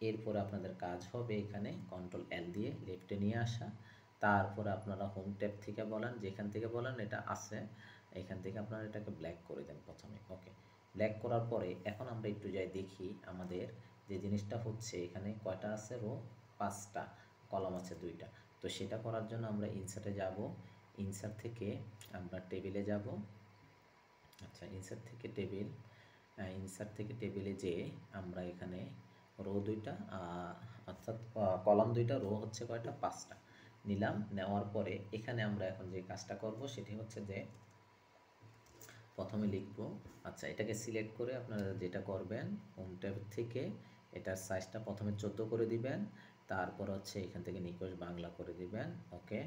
A: এরপরে আপনাদের কাজ হবে এখানে কন্ট্রোল এল দিয়ে লেফটে নিয়ে আসা। তারপরে আপনারা হোম ট্যাব থেকে বলেন, যেখান থেকে বলেন এটা আছে, এখান থেকে আপনারা এটাকে ব্ল্যাক করে দেন প্রথমে। ওকে, ব্ল্যাক করার পরে এখন আমরা একটু যাই দেখি আমাদের যে জিনিসটা হচ্ছে এখানে কয়টা আছে রো, 5টা, কলাম আছে 2টা। তো সেটা করার জন্য আমরা ইনসার্টে যাব, ইনসার্ট থেকে আমরা টেবিলে যাব। আচ্ছা, ইনসার্ট থেকে টেবিল, ইনসার্ট থেকে টেবিলে যেয়ে আমরা এখানে রো 2টা অর্থাৎ কলাম 2টা, রো হচ্ছে কয়টা, 5টা নিলাম। নেওয়ার পরে এখানে আমরা এখন যে কাজটা করব সেটি হচ্ছে যে প্রথমে লিখব, আচ্ছা এটাকে সিলেক্ট করে আপনারা যেটা করবেন হোম ট্যাব থেকে এটার সাইজটা প্রথমে 14 করে দিবেন, তারপর হচ্ছে এখান থেকে নিকষ বাংলা করে দিবেন। ওকে,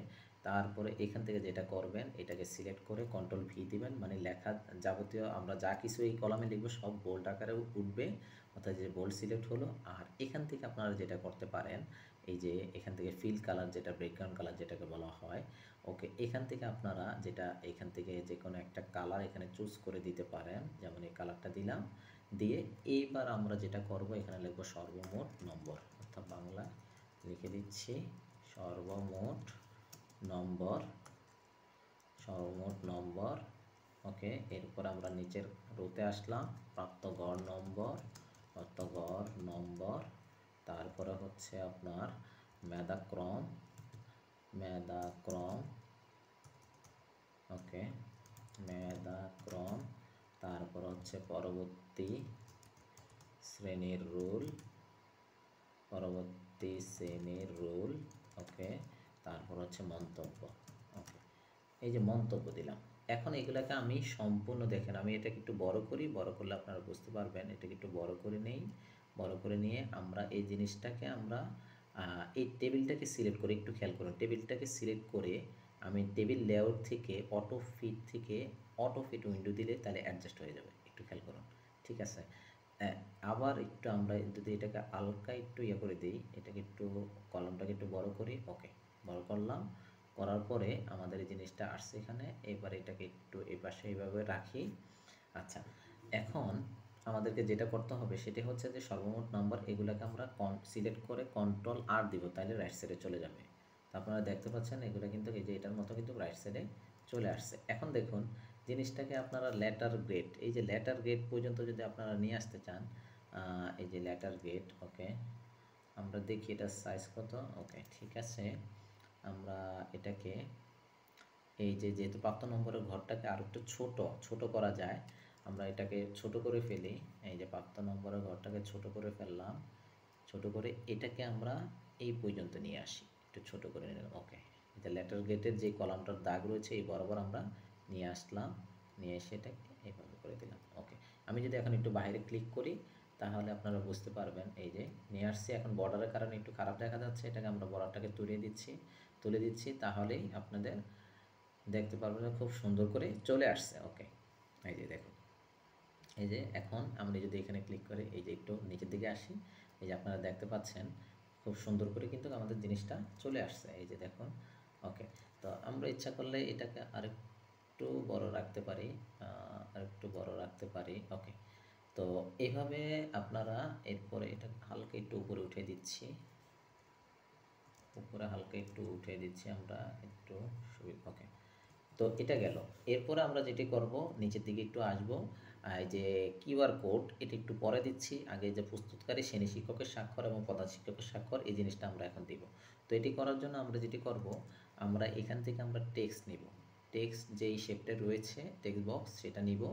A: তারপরে এখান থেকে যেটা করবেন এটাকে সিলেক্ট করে কন্ট্রোল ভি দিবেন, মানে লেখা যাবতীয় আমরা যা কিছু এই কলামে লিখবো সব বোল্ড আকারে উঠবে, অর্থাৎ যে বোল্ড সিলেক্ট হলো। আর এখান থেকে আপনারা যেটা করতে পারেন এই যে এখান থেকে ফিল কালার, যেটা ব্যাকগ্রাউন্ড কালার যেটাকে বলা হয়, ওকে, এখান থেকে আপনারা যেটা এখান থেকে যে কোনো একটা কালার এখানে চুজ করে দিতে পারেন, যেমন এই কালারটা দিলাম, দিয়ে এইবার আমরা যেটা করব এখানে লিখব সর্বমোট নম্বর, অর্থাৎ বাংলা লিখে দিচ্ছি সর্বমোট নম্বর, সর্বমোট নম্বর। ওকে, এরপর আমরা নিচের রোতে আসলাম, প্রাপ্ত গড় নম্বর, প্রাপ্ত গড় নম্বর, তারপরে হচ্ছে আপনার মেধাক্রম, মেধাক্রম, ওকে, মেধাক্রম, তারপর হচ্ছে পরবর্তী শ্রেণীর রুল, পরবর্তী শ্রেণীর রুল, ওকে, তারপর হচ্ছে মন্তব্য। ওকে, এই যে মন্তব্য দিলাম। এখন এগুলাকে আমি সম্পূর্ণ দেখেন, আমি এটাকে একটু বড় করি, বড় করলে আপনারা বুঝতে পারবেন। এটাকে একটু বড় করে নেই, বড় করে নিয়ে আমরা এই জিনিসটাকে আমরা এই টেবিলটাকে সিলেক্ট করে, একটু খেয়াল করুন, টেবিলটাকে সিলেক্ট করে আমি টেবিল লেআউট থেকে অটো ফিট উইন্ডো দিলে তাহলে অ্যাডজাস্ট হয়ে যাবে, একটু খেয়াল করুন। ঠিক আছে, আবার একটু আমরা যদি এটাকে হালকা একটু ইয়ে করে দিই, এটাকে একটু কলমটাকে একটু বড় করি। ওকে, বড় করলাম, করার পরে আমাদের এই জিনিসটা আসছে এখানে। এবার এটাকে একটু এই পাশে এইভাবে রাখি। আচ্ছা, এখন আমাদেরকে যেটা করতে হবে সেটি হচ্ছে যে সর্বমোট নাম্বার, এগুলোকে আমরা সিলেক্ট করে কন্ট্রোল আর দিব, তাহলে রাইট সাইডে চলে যাবে। তো আপনারা দেখতে পাচ্ছেন এগুলো কিন্তু এই যে এটার মতো কিন্তু রাইট সাইডে চলে আসছে। এখন দেখুন জিনিসটাকে আপনারা লেটার গ্রেড, এই যে লেটার গ্রেড পর্যন্ত যদি আপনারা নিয়ে আসতে চান, এই যে লেটার গ্রেড, ওকে, আমরা দেখি এটার সাইজ কত। ওকে, ঠিক আছে, আমরা এটাকে এই যে যেহেতু প্রাপ্ত নম্বরের ঘরটাকে আর একটু ছোট করা যায়, আমরা এটাকে ছোট করে ফেলি। এই যে প্রাপ্ত নম্বরের ঘরটাকে ছোট করে ফেললাম, ছোট করে এটাকে আমরা এই পর্যন্ত নিয়ে আসি, একটু ছোট করে নিলাম। ওকে, এটা লেটার গেটের যে কলামটার দাগ রয়েছে এই বরাবর আমরা নিয়ে আসলাম, নিয়ে এসে এটাকে এইভাবে করে দিলাম। ওকে, আমি যদি এখন একটু বাইরে ক্লিক করি তাহলে আপনারা বুঝতে পারবেন। এই যে নিয়ে আসছি, এখন বর্ডারের কারণে একটু খারাপ দেখা যাচ্ছে, এটাকে আমরা বর্ডারটাকে তুলে দিচ্ছি, তাহলেই আপনাদের দেখতে পারবেন খুব সুন্দর করে চলে আসছে। ওকে, এই যে দেখুন, এই যে এখন আমরা যদি এখানে ক্লিক করে এই যে একটু নিচের দিকে আসি, এই যে আপনারা দেখতে পাচ্ছেন খুব সুন্দর করে কিন্তু আমাদের জিনিসটা চলে আসছে। এই যে দেখুন। ওকে, তো আমরা ইচ্ছা করলে এটাকে আরেকটু বড় রাখতে পারি, আরেকটু বড় রাখতে পারি। ওকে, তো এইভাবে আপনারা এরপরে এটা হালকা একটু উপরে উঠে দিচ্ছি, উপরে হালকা একটু উঠে দিচ্ছি আমরা একটু সুবিধা। ওকে, তো এটা গেল। এরপরে আমরা যেটি করব, নিচের দিকে একটু আসব, এই যে কিউআর কোড এটা একটু পরে দিচ্ছি, আগে যে প্রস্তুতকারী শ্রেণী শিক্ষকের স্বাক্ষর এবং প্রধান শিক্ষকের স্বাক্ষর, এই জিনিসটা আমরা এখন দিব। তো এটি করার জন্য আমরা যেটি করব, আমরা এখান থেকে আমরা টেক্সট নিব, টেক্সট যেই শেপটা রয়েছে টেক্সট বক্স সেটা নিব,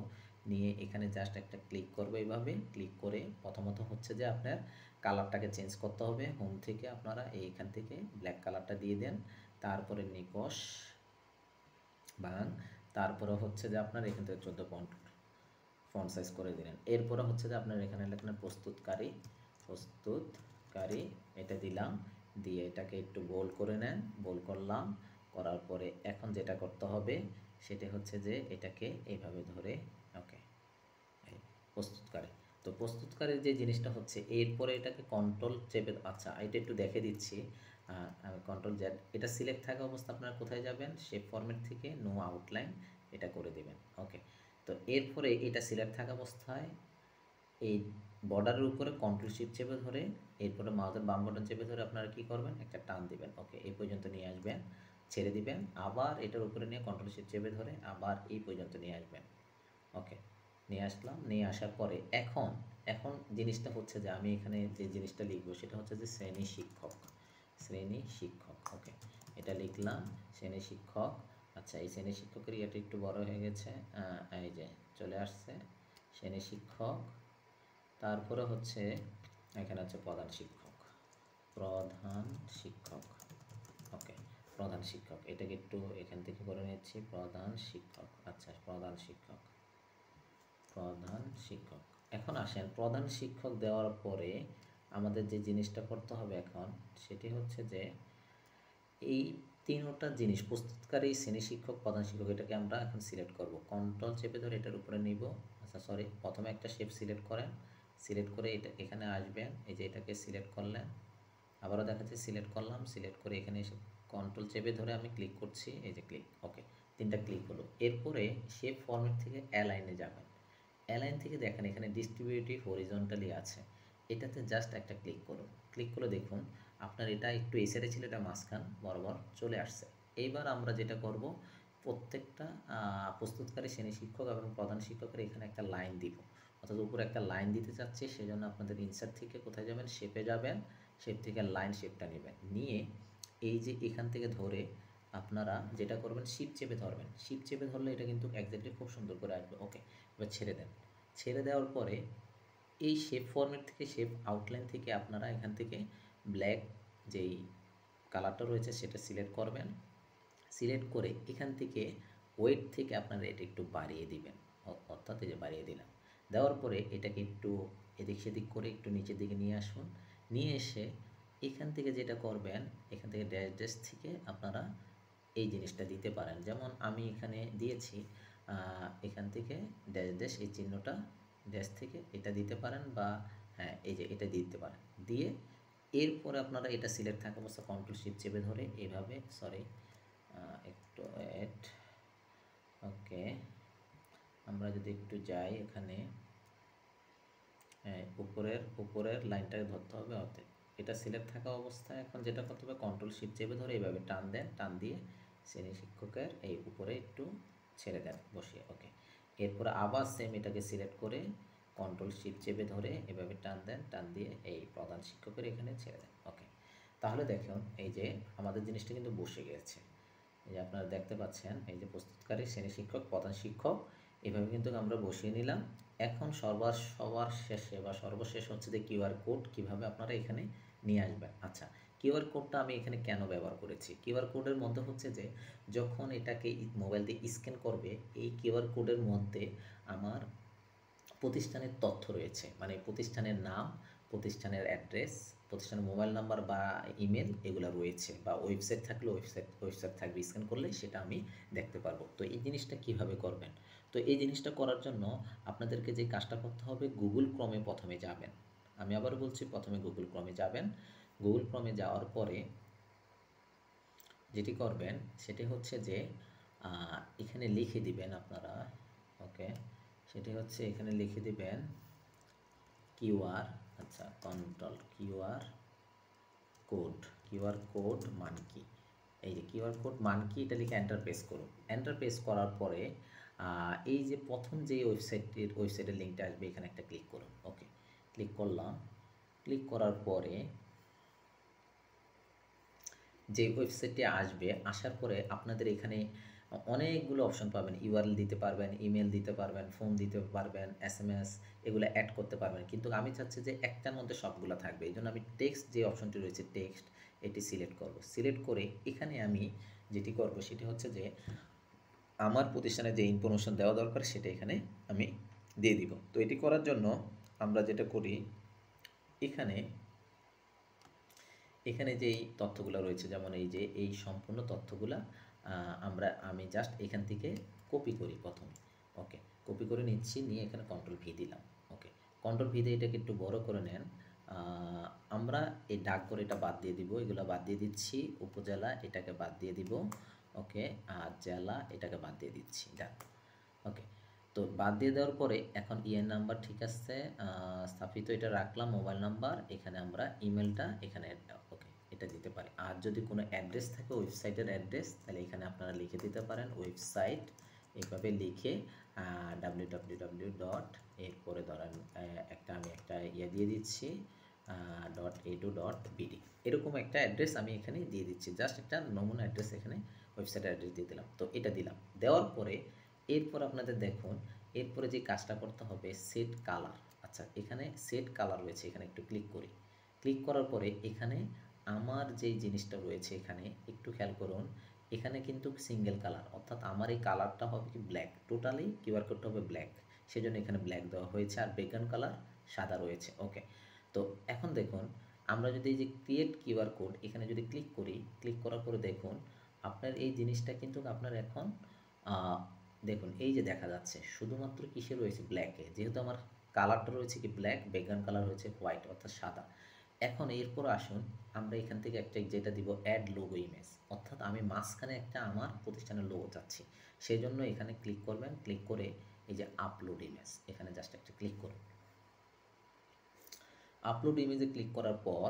A: নিয়ে এখানে জাস্ট একটা ক্লিক করব। এইভাবে ক্লিক করে প্রথমত হচ্ছে যে আপনার কালারটাকে চেঞ্জ করতে হবে। হোম থেকে আপনারা এইখান থেকে ব্ল্যাক কালারটা দিয়ে দেন, তারপরে নিকশ বাং, তারপরে হচ্ছে যে আপনার এখান থেকে 14 পয়েন্ট ফন্ট সাইজ করে দিলেন। এরপরে হচ্ছে যে আপনার এখানে লেখেন প্রস্তুতকারী এটা দিলাম, দিয়ে এটাকে একটু বোল্ড করে নেন, বোল্ড করলাম, করার পরে এখন যেটা করতে হবে সেটা হচ্ছে যে এটাকে এইভাবে ধরে, ওকে, প্রস্তুতকারী। তো প্রস্তুতকারীর যে জিনিসটা হচ্ছে এরপরে এটাকে কন্ট্রোল চেপে, আচ্ছা এটা একটু দেখে দিচ্ছি, আমি কন্ট্রোল জেড, এটা সিলেক্ট থাকা অবস্থা আপনারা কোথায় যাবেন, শেপ ফরম্যাট থেকে নো আউটলাইন এটা করে দেবেন। ওকে, তো এরপরে এটা সিলেক্ট থাকা অবস্থায় এই বর্ডারের উপরে কন্ট্রোল শিফট চেপে ধরে এরপরে মাউসের বাম বাটন চেপে ধরে আপনারা কি করবেন, একটা টান দিবেন। ওকে, এই পর্যন্ত নিয়ে আসবেন, ছেড়ে দিবেন, আবার এটার উপরে নিয়ে কন্ট্রোল শিফট চেপে ধরে আবার এই পর্যন্ত নিয়ে আসবেন। ওকে, নিয়ে আসলাম, নিয়ে আসার পরে এখন এখন জিনিসটা হচ্ছে যে আমি এখানে যে জিনিসটা লিখবো সেটা হচ্ছে যে শ্রেণী শিক্ষক। ওকে, এটা লিখলাম শ্রেণী শিক্ষক। আচ্ছা, এই শ্রেণী শিক্ষকের ইয়েটা একটু বড় হয়ে গেছে, এই যে চলে আসছে শ্রেণী শিক্ষক। তারপরে হচ্ছে এখানে হচ্ছে প্রধান শিক্ষক। ওকে, প্রধান শিক্ষক এটাকে একটু এখান থেকে করে নিচ্ছি, প্রধান শিক্ষক। আচ্ছা, প্রধান শিক্ষক। এখন আসেন, প্রধান শিক্ষক দেওয়ার পরে আমাদের যে জিনিসটা করতে হবে এখন সেটি হচ্ছে যে এই তিনটা জিনিস, প্রস্তুতকারী, শ্রেণী শিক্ষক, প্রধান শিক্ষক, এটাকে আমরা এখন সিলেক্ট করব। কন্ট্রোল চেপে ধরে এটার উপরে নিব। আচ্ছা সরি, প্রথমে একটা শেপ সিলেক্ট করেন, সিলেক্ট করে এটা এখানে আসবেন, এই যে এটাকে সিলেক্ট করলেন, আবারও দেখাচ্ছে সিলেক্ট করলাম, সিলেক্ট করে এখানে এসে কন্ট্রোল চেপে ধরে আমি ক্লিক করছি, এই যে ক্লিক। ওকে, তিনটা ক্লিক হলো। এরপরে শেপ ফরম্যাট থেকে অ্যালাইনে যাবেন, অ্যালাইন থেকে দেখেন এখানে ডিস্ট্রিবিউটিভ হরিজন্টালি আছে, এটাতে জাস্ট একটা ক্লিক করুন। ক্লিক করে দেখুন আপনার এটা একটু এই সাইডে ছিল, এটা মাঝখান বরাবর চলে আসছে। এইবার আমরা যেটা করব, প্রত্যেকটা প্রস্তুতকারী শ্রেণী শিক্ষক এবং প্রধান শিক্ষকের এখানে একটা লাইন দিব, অর্থাৎ উপরে একটা লাইন দিতে চাচ্ছি। সেজন্য আপনাদের ইনসার্ট থেকে কোথায় যাবেন, শেপে যাবেন, শেপ থেকে লাইন শেপটা নেবেন, নিয়ে এই যে এখান থেকে ধরে আপনারা যেটা করবেন শিফট চেপে ধরবেন, শিফট চেপে ধরলে এটা কিন্তু একজাক্টলি খুব সুন্দর করে আসবে। ওকে, এবার ছেড়ে দেন, ছেড়ে দেওয়ার পরে এই শেপ ফরম্যাট থেকে শেপ আউটলাইন থেকে আপনারা এখান থেকে ব্ল্যাক যেই কালারটা রয়েছে সেটা সিলেক্ট করবেন, সিলেক্ট করে এখান থেকে ওয়েট থেকে আপনারা এটা একটু বাড়িয়ে দিবেন, অর্থাৎ এই যে বাড়িয়ে দিলাম। দেওয়ার পরে এটাকে একটু এদিক সেদিক করে একটু নিচের দিকে নিয়ে আসুন, নিয়ে এসে এখান থেকে যেটা করবেন, এখান থেকে ড্যাশ ড্যাশ থেকে আপনারা এই জিনিসটা দিতে পারেন। যেমন আমি এখানে দিয়েছি, এখান থেকে ড্যাশ ড্যাশ এই চিহ্নটা ড্যাশ থেকে এটা দিতে পারেন, বা হ্যাঁ এই যে এটা দিতে পারেন। দিয়ে এরপরে আপনারা এটা সিলেক্ট থাকা অবস্থা কন্ট্রোল শিফট চেপে ধরে এইভাবে, সরি একটু এড, ওকে, আমরা যদি একটু যাই এখানে, উপরের লাইনটাকে ধরতে হবে, অর্থাৎ এটা সিলেক্ট থাকা অবস্থায় এখন যেটা করতে হবে কন্ট্রোল শিফট চেপে ধরে এইভাবে টান দেন, টান দিয়ে শ্রেণী শিক্ষকের এই উপরে একটু ছেড়ে দেন বসিয়ে। ওকে, এরপরে আবার সেম এটাকে সিলেক্ট করে কন্ট্রোল শিফট চেপে ধরে এভাবে টান দেন, টান দিয়ে এই প্রধান শিক্ষকের এখানে ছেড়ে দেন। ওকে, তাহলে দেখুন এই যে আমাদের জিনিসটা কিন্তু বসে গেছে। এই যে আপনারা দেখতে পাচ্ছেন, এই যে প্রস্তুতকারী, শ্রেণী শিক্ষক, প্রধান শিক্ষক, এভাবে কিন্তু আমরা বসিয়ে নিলাম। এখন সবার শেষে বা সর্বশেষ হচ্ছে যে কিউআর কোড কীভাবে আপনারা এখানে নিয়ে আসবেন। আচ্ছা, কিউআর কোডটা আমি এখানে কেন ব্যবহার করেছি? কিউআর কোডের মধ্যে হচ্ছে যে যখন এটাকে মোবাইল দিয়ে স্ক্যান করবে, এই কিউআর কোডের মধ্যে আমার প্রতিষ্ঠানের তথ্য রয়েছে, মানে প্রতিষ্ঠানের নাম, প্রতিষ্ঠানের অ্যাড্রেস, প্রতিষ্ঠানের মোবাইল নাম্বার বা ইমেল এগুলো রয়েছে, বা ওয়েবসাইট থাকলে ওয়েবসাইট থাকবে, স্ক্যান করলে সেটা আমি দেখতে পারবো। তো এই জিনিসটা কিভাবে করবেন? তো এই জিনিসটা করার জন্য আপনাদেরকে যে কাজটা করতে হবে, গুগল ক্রমে প্রথমে যাবেন। আমি আবার বলছি, প্রথমে গুগল ক্রমে যাবেন। গুগল ক্রমে যাওয়ার পরে যেটি করবেন সেটি হচ্ছে যে এখানে লিখে দিবেন আপনারা, ওকে, সেটি হচ্ছে এখানে লিখে দিবেন কিউআর, আচ্ছা, কন্ট্রোল কিউআর কোড মান কি, এই যে কিউআর কোড মান কি, এটা লিখে এন্টার প্রেস করুন। এন্টার প্রেস করার পরে এই যে প্রথম যে ওয়েবসাইটের লিঙ্কটা আসবে, এখানে একটা ক্লিক করুন। ওকে, ক্লিক করলাম। ক্লিক করার পরে যে ওয়েবসাইটটি আসবে, আসার পরে আপনাদের এখানে অনেকগুলো অপশন পাবেন। ইউআরএল দিতে পারবেন, ইমেল দিতে পারবেন, ফোন দিতে পারবেন, এসএমএস এগুলো অ্যাড করতে পারবেন। কিন্তু আমি চাচ্ছি যে একটার মধ্যে সবগুলো থাকবে, এই জন্য আমি টেক্সট যে অপশনটি রয়েছে, টেক্সট, এটি সিলেক্ট করব। সিলেক্ট করে এখানে আমি যেটি করব সেটি হচ্ছে যে আমার প্রতিষ্ঠানে যে ইনফরমেশন দেওয়া দরকার সেটা এখানে আমি দিয়ে দিব। তো এটি করার জন্য আমরা যেটা করি, এখানে যেই তথ্যগুলো রয়েছে, যেমন এই যে এই সম্পূর্ণ তথ্যগুলা আমি জাস্ট এখান থেকে কপি করি প্রথমে। ওকে, কপি করে নিচ্ছি, নিয়ে এখানে কন্ট্রোল ভি দিলাম। ওকে, কন্ট্রোল ভি দিয়ে এটাকে একটু বড় করে নেন। আমরা এই ডাকঘর এটা বাদ দিয়ে দিব, এগুলো বাদ দিয়ে দিচ্ছি। উপজেলা এটাকে বাদ দিয়ে দিব। ওকে, আর জেলা এটাকে বাদ দিয়ে দিচ্ছি। ডান। ওকে, তো বাদ দিয়ে দেওয়ার পরে এখন ইএন নাম্বার ঠিক আছে, স্থাপিত এটা রাখলাম, মোবাইল নাম্বার, এখানে আমরা ইমেলটা এখানে, ওকে, এটা দিতে পারি। আর যদি কোনো অ্যাড্রেস থাকে, ওয়েবসাইটের অ্যাড্রেস, তাহলে এখানে আপনারা লিখে দিতে পারেন ওয়েবসাইট, এইভাবে লিখে www ডট, এরপরে ধরেন আমি একটা ইয়ে দিয়ে দিচ্ছি, .edu.bd, এরকম একটা অ্যাড্রেস আমি এখানে দিয়ে দিচ্ছি। জাস্ট একটা নমুনা অ্যাড্রেস এখানে, ওয়েবসাইট অ্যাড্রেস দিয়ে দিলাম। তো এটা দিলাম, দেওয়ার পরে এরপর আপনাদের দেখুন, এরপরে যে কাজটা করতে হবে, সেট কালার। আচ্ছা, এখানে সেট কালার রয়েছে, এখানে একটু ক্লিক করি। ক্লিক করার পরে এখানে আমার যেই জিনিসটা রয়েছে, এখানে একটু খেয়াল করুন, এখানে কিন্তু সিঙ্গেল কালার, অর্থাৎ আমার এই কালারটা হবে কি ব্ল্যাক, টোটালি কিউআর কোডটা হবে ব্ল্যাক, সেজন্য এখানে ব্ল্যাক দেওয়া হয়েছে, আর ব্যাকগ্রাউন্ড কালার সাদা রয়েছে। ওকে, তো এখন দেখুন, আমরা যদি এই যে ক্রিয়েট কিউআর কোড এখানে যদি ক্লিক করি, ক্লিক করার পরে দেখুন আপনার এই জিনিসটা কিন্তু আপনার এখন দেখুন এই যে দেখা যাচ্ছে শুধুমাত্র কিসে রয়েছে, ব্ল্যাকে, যেহেতু আমার কালারটা রয়েছে কি ব্ল্যাক, ব্যাকগ্রাউন্ড কালার হয়েছে হোয়াইট অর্থাৎ সাদা। এখন এরপর আসুন আমরা এখান থেকে একটা যেটা দিব, অ্যাড লোগো ইমেজ, অর্থাৎ আমি মাঝখানে একটা আমার প্রতিষ্ঠানের লোগো চাচ্ছি, সেই জন্য এখানে ক্লিক করবেন। ক্লিক করে এই যে আপলোড ইমেজ, এখানে জাস্ট একটা ক্লিক করুন। আপলোড ইমেজে ক্লিক করার পর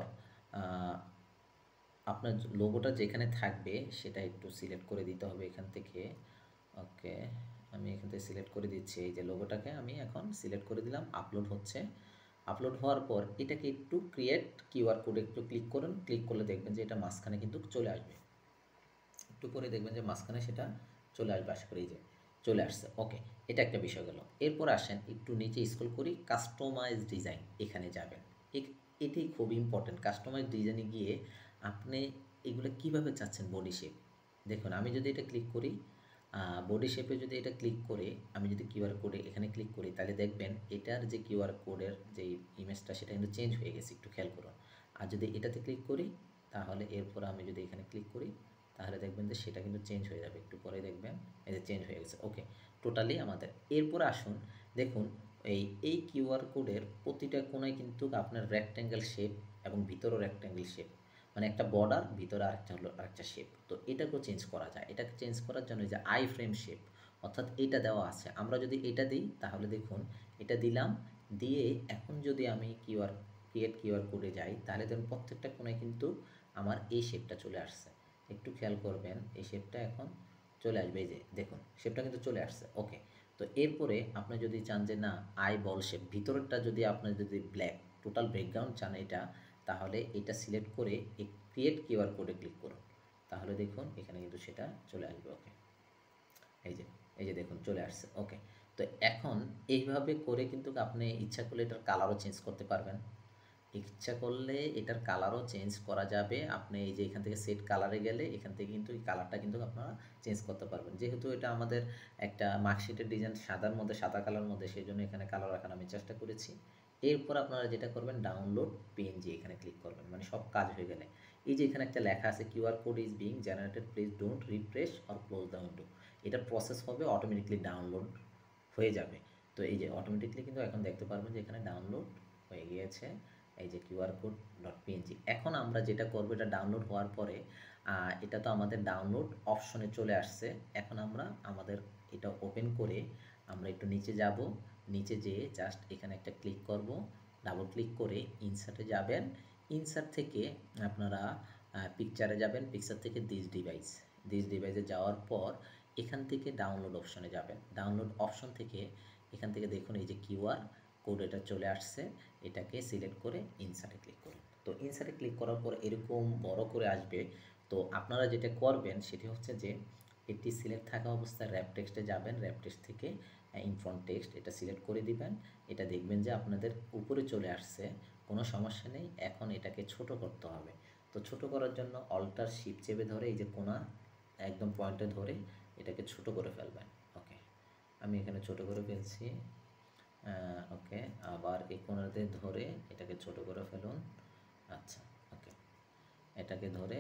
A: আপনার লোগোটা যেখানে থাকবে সেটা একটু সিলেক্ট করে দিতে হবে এখান থেকে। ওকে, আমি এখান থেকে সিলেক্ট করে দিচ্ছি, এই যে লোগোটাকে আমি এখন সিলেক্ট করে দিলাম। আপলোড হচ্ছে, আপলোড হওয়ার পর এটাকে একটু ক্রিয়েট কিউআর কোড একটু ক্লিক করুন। ক্লিক করলে দেখবেন যে এটা মাঝখানে কিন্তু চলে আসবে, একটু পরে দেখবেন যে মাঝখানে সেটা চলে আসবে, আশা করি যে চলে আসছে। ওকে, এটা একটা বিষয় গেল। এরপর আসেন একটু নিচে স্ক্রল করি, কাস্টমাইজ ডিজাইন, এখানে যাবেন। এটাই খুব ইম্পর্টেন্ট। কাস্টমাইজ ডিজাইনে গিয়ে আপনি এগুলো কিভাবে চাচ্ছেন, বডি শেপ, দেখুন আমি যদি এটা ক্লিক করি, বডি শেপে যদি এটা ক্লিক করে আমি যদি কিউআর কোডে এখানে ক্লিক করি, তাহলে দেখবেন এটার যে কিউআর কোডের যে ইমেজটা সেটা কিন্তু চেঞ্জ হয়ে গেছে, একটু খেয়াল করুন। আর যদি এটাতে ক্লিক করি, তাহলে এরপর আমি যদি এখানে ক্লিক করি, তাহলে দেখবেন যে সেটা কিন্তু চেঞ্জ হয়ে যাবে, একটু পরে দেখবেন এই যে চেঞ্জ হয়ে গেছে। ওকে, টোটালি আমাদের। এরপর আসুন দেখুন, এই কিউআর কোডের প্রতিটা কোণায় কিন্তু আপনার রেক্ট্যাঙ্গেল শেপ এবং ভিতরও রেক্ট্যাঙ্গেল শেপ, মানে একটা বর্ডার, ভিতরে আরেকটা হলো আরেকটা শেপ। তো এটাকেও চেঞ্জ করা যায়। এটাকে চেঞ্জ করার জন্য যে আই ফ্রেম শেপ, অর্থাৎ এটা দেওয়া আছে, আমরা যদি এটা দিই তাহলে দেখুন এটা দিলাম, দিয়ে এখন যদি আমি ক্রিয়েট কিউআর কোডে যাই, তাহলে দেখুন প্রত্যেকটা কোণায় কিন্তু আমার এই শেপটা চলে আসছে। একটু খেয়াল করবেন, এই শেপটা এখন চলে আসবে, এই যে দেখুন শেপটা কিন্তু চলে আসছে। ওকে, তো এরপরে আপনি যদি চান যে না আই বল শেপ, ভিতরেরটা যদি আপনার যদি ব্ল্যাক টোটাল ব্যাকগ্রাউন্ড চান এটা, তাহলে এটা সিলেক্ট করে এই ক্রিয়েট কিউআর কোডে ক্লিক করুন। তাহলে দেখুন এখানে কিন্তু সেটা চলে আসবে। ওকে, এই যে এই যে দেখুন চলে আসছে। ওকে, তো এখন এইভাবে করে কিন্তু আপনি ইচ্ছা করলে এটার কালারও চেঞ্জ করতে পারবেন। ইচ্ছা করলে এটার কালারও চেঞ্জ করা যাবে। আপনি এই যে এখান থেকে সেট কালারে গেলে এখান থেকে কিন্তু এই কালারটা কিন্তু আপনারা চেঞ্জ করতে পারবেন। যেহেতু এটা আমাদের একটা মার্কশিটের ডিজাইন সাদার মধ্যে, সাদা কালার মধ্যে, সেই জন্য এখানে কালার রাখার আমি চেষ্টা করেছি। এরপর আপনারা যেটা করবেন, ডাউনলোড পিএনজি এখানে ক্লিক করবেন, মানে সব কাজ হয়ে গেলে এই যে এখানে একটা লেখা আছে QR code is being generated, please don't refresh or close the window. এটা প্রসেস হবে, অটোমেটিকলি ডাউনলোড হয়ে যাবে। তো এই যে অটোমেটিকলি কিন্তু এখন দেখতে পারবেন যে এখানে ডাউনলোড হয়ে গিয়েছে এই যে কিউআর কোড ডট পিএনজি। এখন আমরা যেটা করবো, এটা ডাউনলোড হওয়ার পরে এটা তো আমাদের ডাউনলোড অপশনে চলে আসছে। এখন আমরা আমাদের এটা ওপেন করে আমরা একটু নিচে যাব, নিচে যেয়ে জাস্ট এখানে একটা ক্লিক করব, ডাবল ক্লিক করে ইনসার্টে যাবেন। ইনসার্ট থেকে আপনারা পিকচারে যাবেন, পিকচার থেকে দিস ডিভাইসে যাওয়ার পর এখান থেকে ডাউনলোড অপশনে যাবেন। ডাউনলোড অপশন থেকে এখান থেকে দেখুন এই যে কিউআর কোড এটা চলে আসছে, এটাকে সিলেক্ট করে ইনসার্টে ক্লিক করুন। তো ইনসার্টে ক্লিক করার পর এরকম বড় করে আসবে। তো আপনারা যেটা করবেন সেটি হচ্ছে যে এটি সিলেক্ট থাকা অবস্থায় র্যাপ টেক্সটে যাবেন, র্যাপ টেক্সট থেকে ইনফ্রন্ট টেক্সট এটা সিলেক্ট করে দিবেন। এটা দেখবেন যে আপনাদের উপরে চলে আসছে, কোনো সমস্যা নেই। এখন এটাকে ছোট করতে হবে। তো ছোট করার জন্য অল্টার শিপ চেপে ধরে এই যে কোণা একদম পয়েন্টে ধরে এটাকে ছোট করে ফেলবেন। ওকে, আমি এখানে ছোট করে ফেলছি। ওকে, আবার এই কোণাতে ধরে এটাকে ছোট করে ফেলুন। আচ্ছা, ওকে, এটাকে ধরে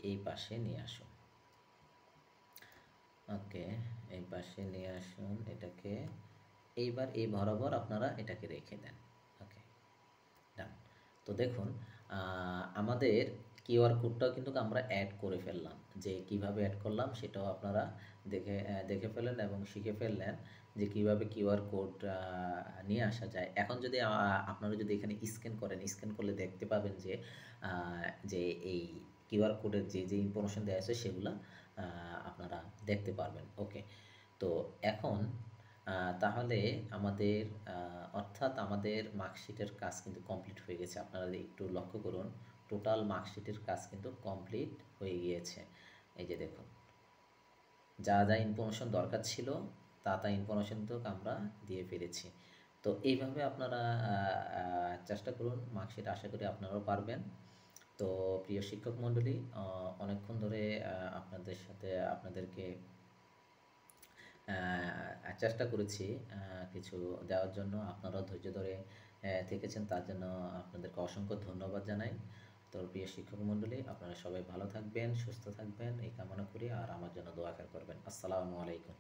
A: এই পাশে নিয়ে আসুন। ওকে, এই পাশে নিয়ে আসুন এটাকে। এইবার এই বরাবর আপনারা এটাকে রেখে দেন। ওকে, ডান। তো দেখুন আমাদের কিউআর কোডটাও কিন্তু আমরা অ্যাড করে ফেললাম। যে কিভাবে অ্যাড করলাম সেটাও আপনারা দেখে ফেলেন এবং শিখে ফেললেন যে কিভাবে কিউআর কোড নিয়ে আসা যায়। এখন যদি আপনারা যদি এখানে স্ক্যান করেন, স্ক্যান করলে দেখতে পাবেন যে যে এই কিউআর কোডের যে ইনফরমেশন দেওয়া আছে সেগুলো আপনারা দেখতে পারবেন। ওকে, তো এখন তাহলে আমাদের অর্থাৎ আমাদের মার্কশিটের কাজ কিন্তু কমপ্লিট হয়ে গেছে। আপনারা একটু লক্ষ্য করুন, টোটাল মার্কশিটের কাজ কিন্তু কমপ্লিট হয়ে গিয়েছে। এই যে দেখুন, যা যা ইনফরমেশন দরকার ছিল তা ইনফরমেশন তো আমরা দিয়ে ফেলেছি। তো এইভাবে আপনারা চেষ্টা করুন, মার্কশিট আশা করি আপনারাও পারবেন। তো প্রিয় শিক্ষক মণ্ডলী, অনেকক্ষণ ধরে আপনাদেরকে চেষ্টা করেছি কিছু দেওয়ার জন্য। আপনারাও ধৈর্য ধরে থেকেছেন, তার জন্য আপনাদেরকে অসংখ্য ধন্যবাদ জানাই। তো প্রিয় শিক্ষক মণ্ডলী, আপনারা সবাই ভালো থাকবেন, সুস্থ থাকবেন এই কামনা করি, আর আমার জন্য দোয়া করবেন। আসসালামু আলাইকুম।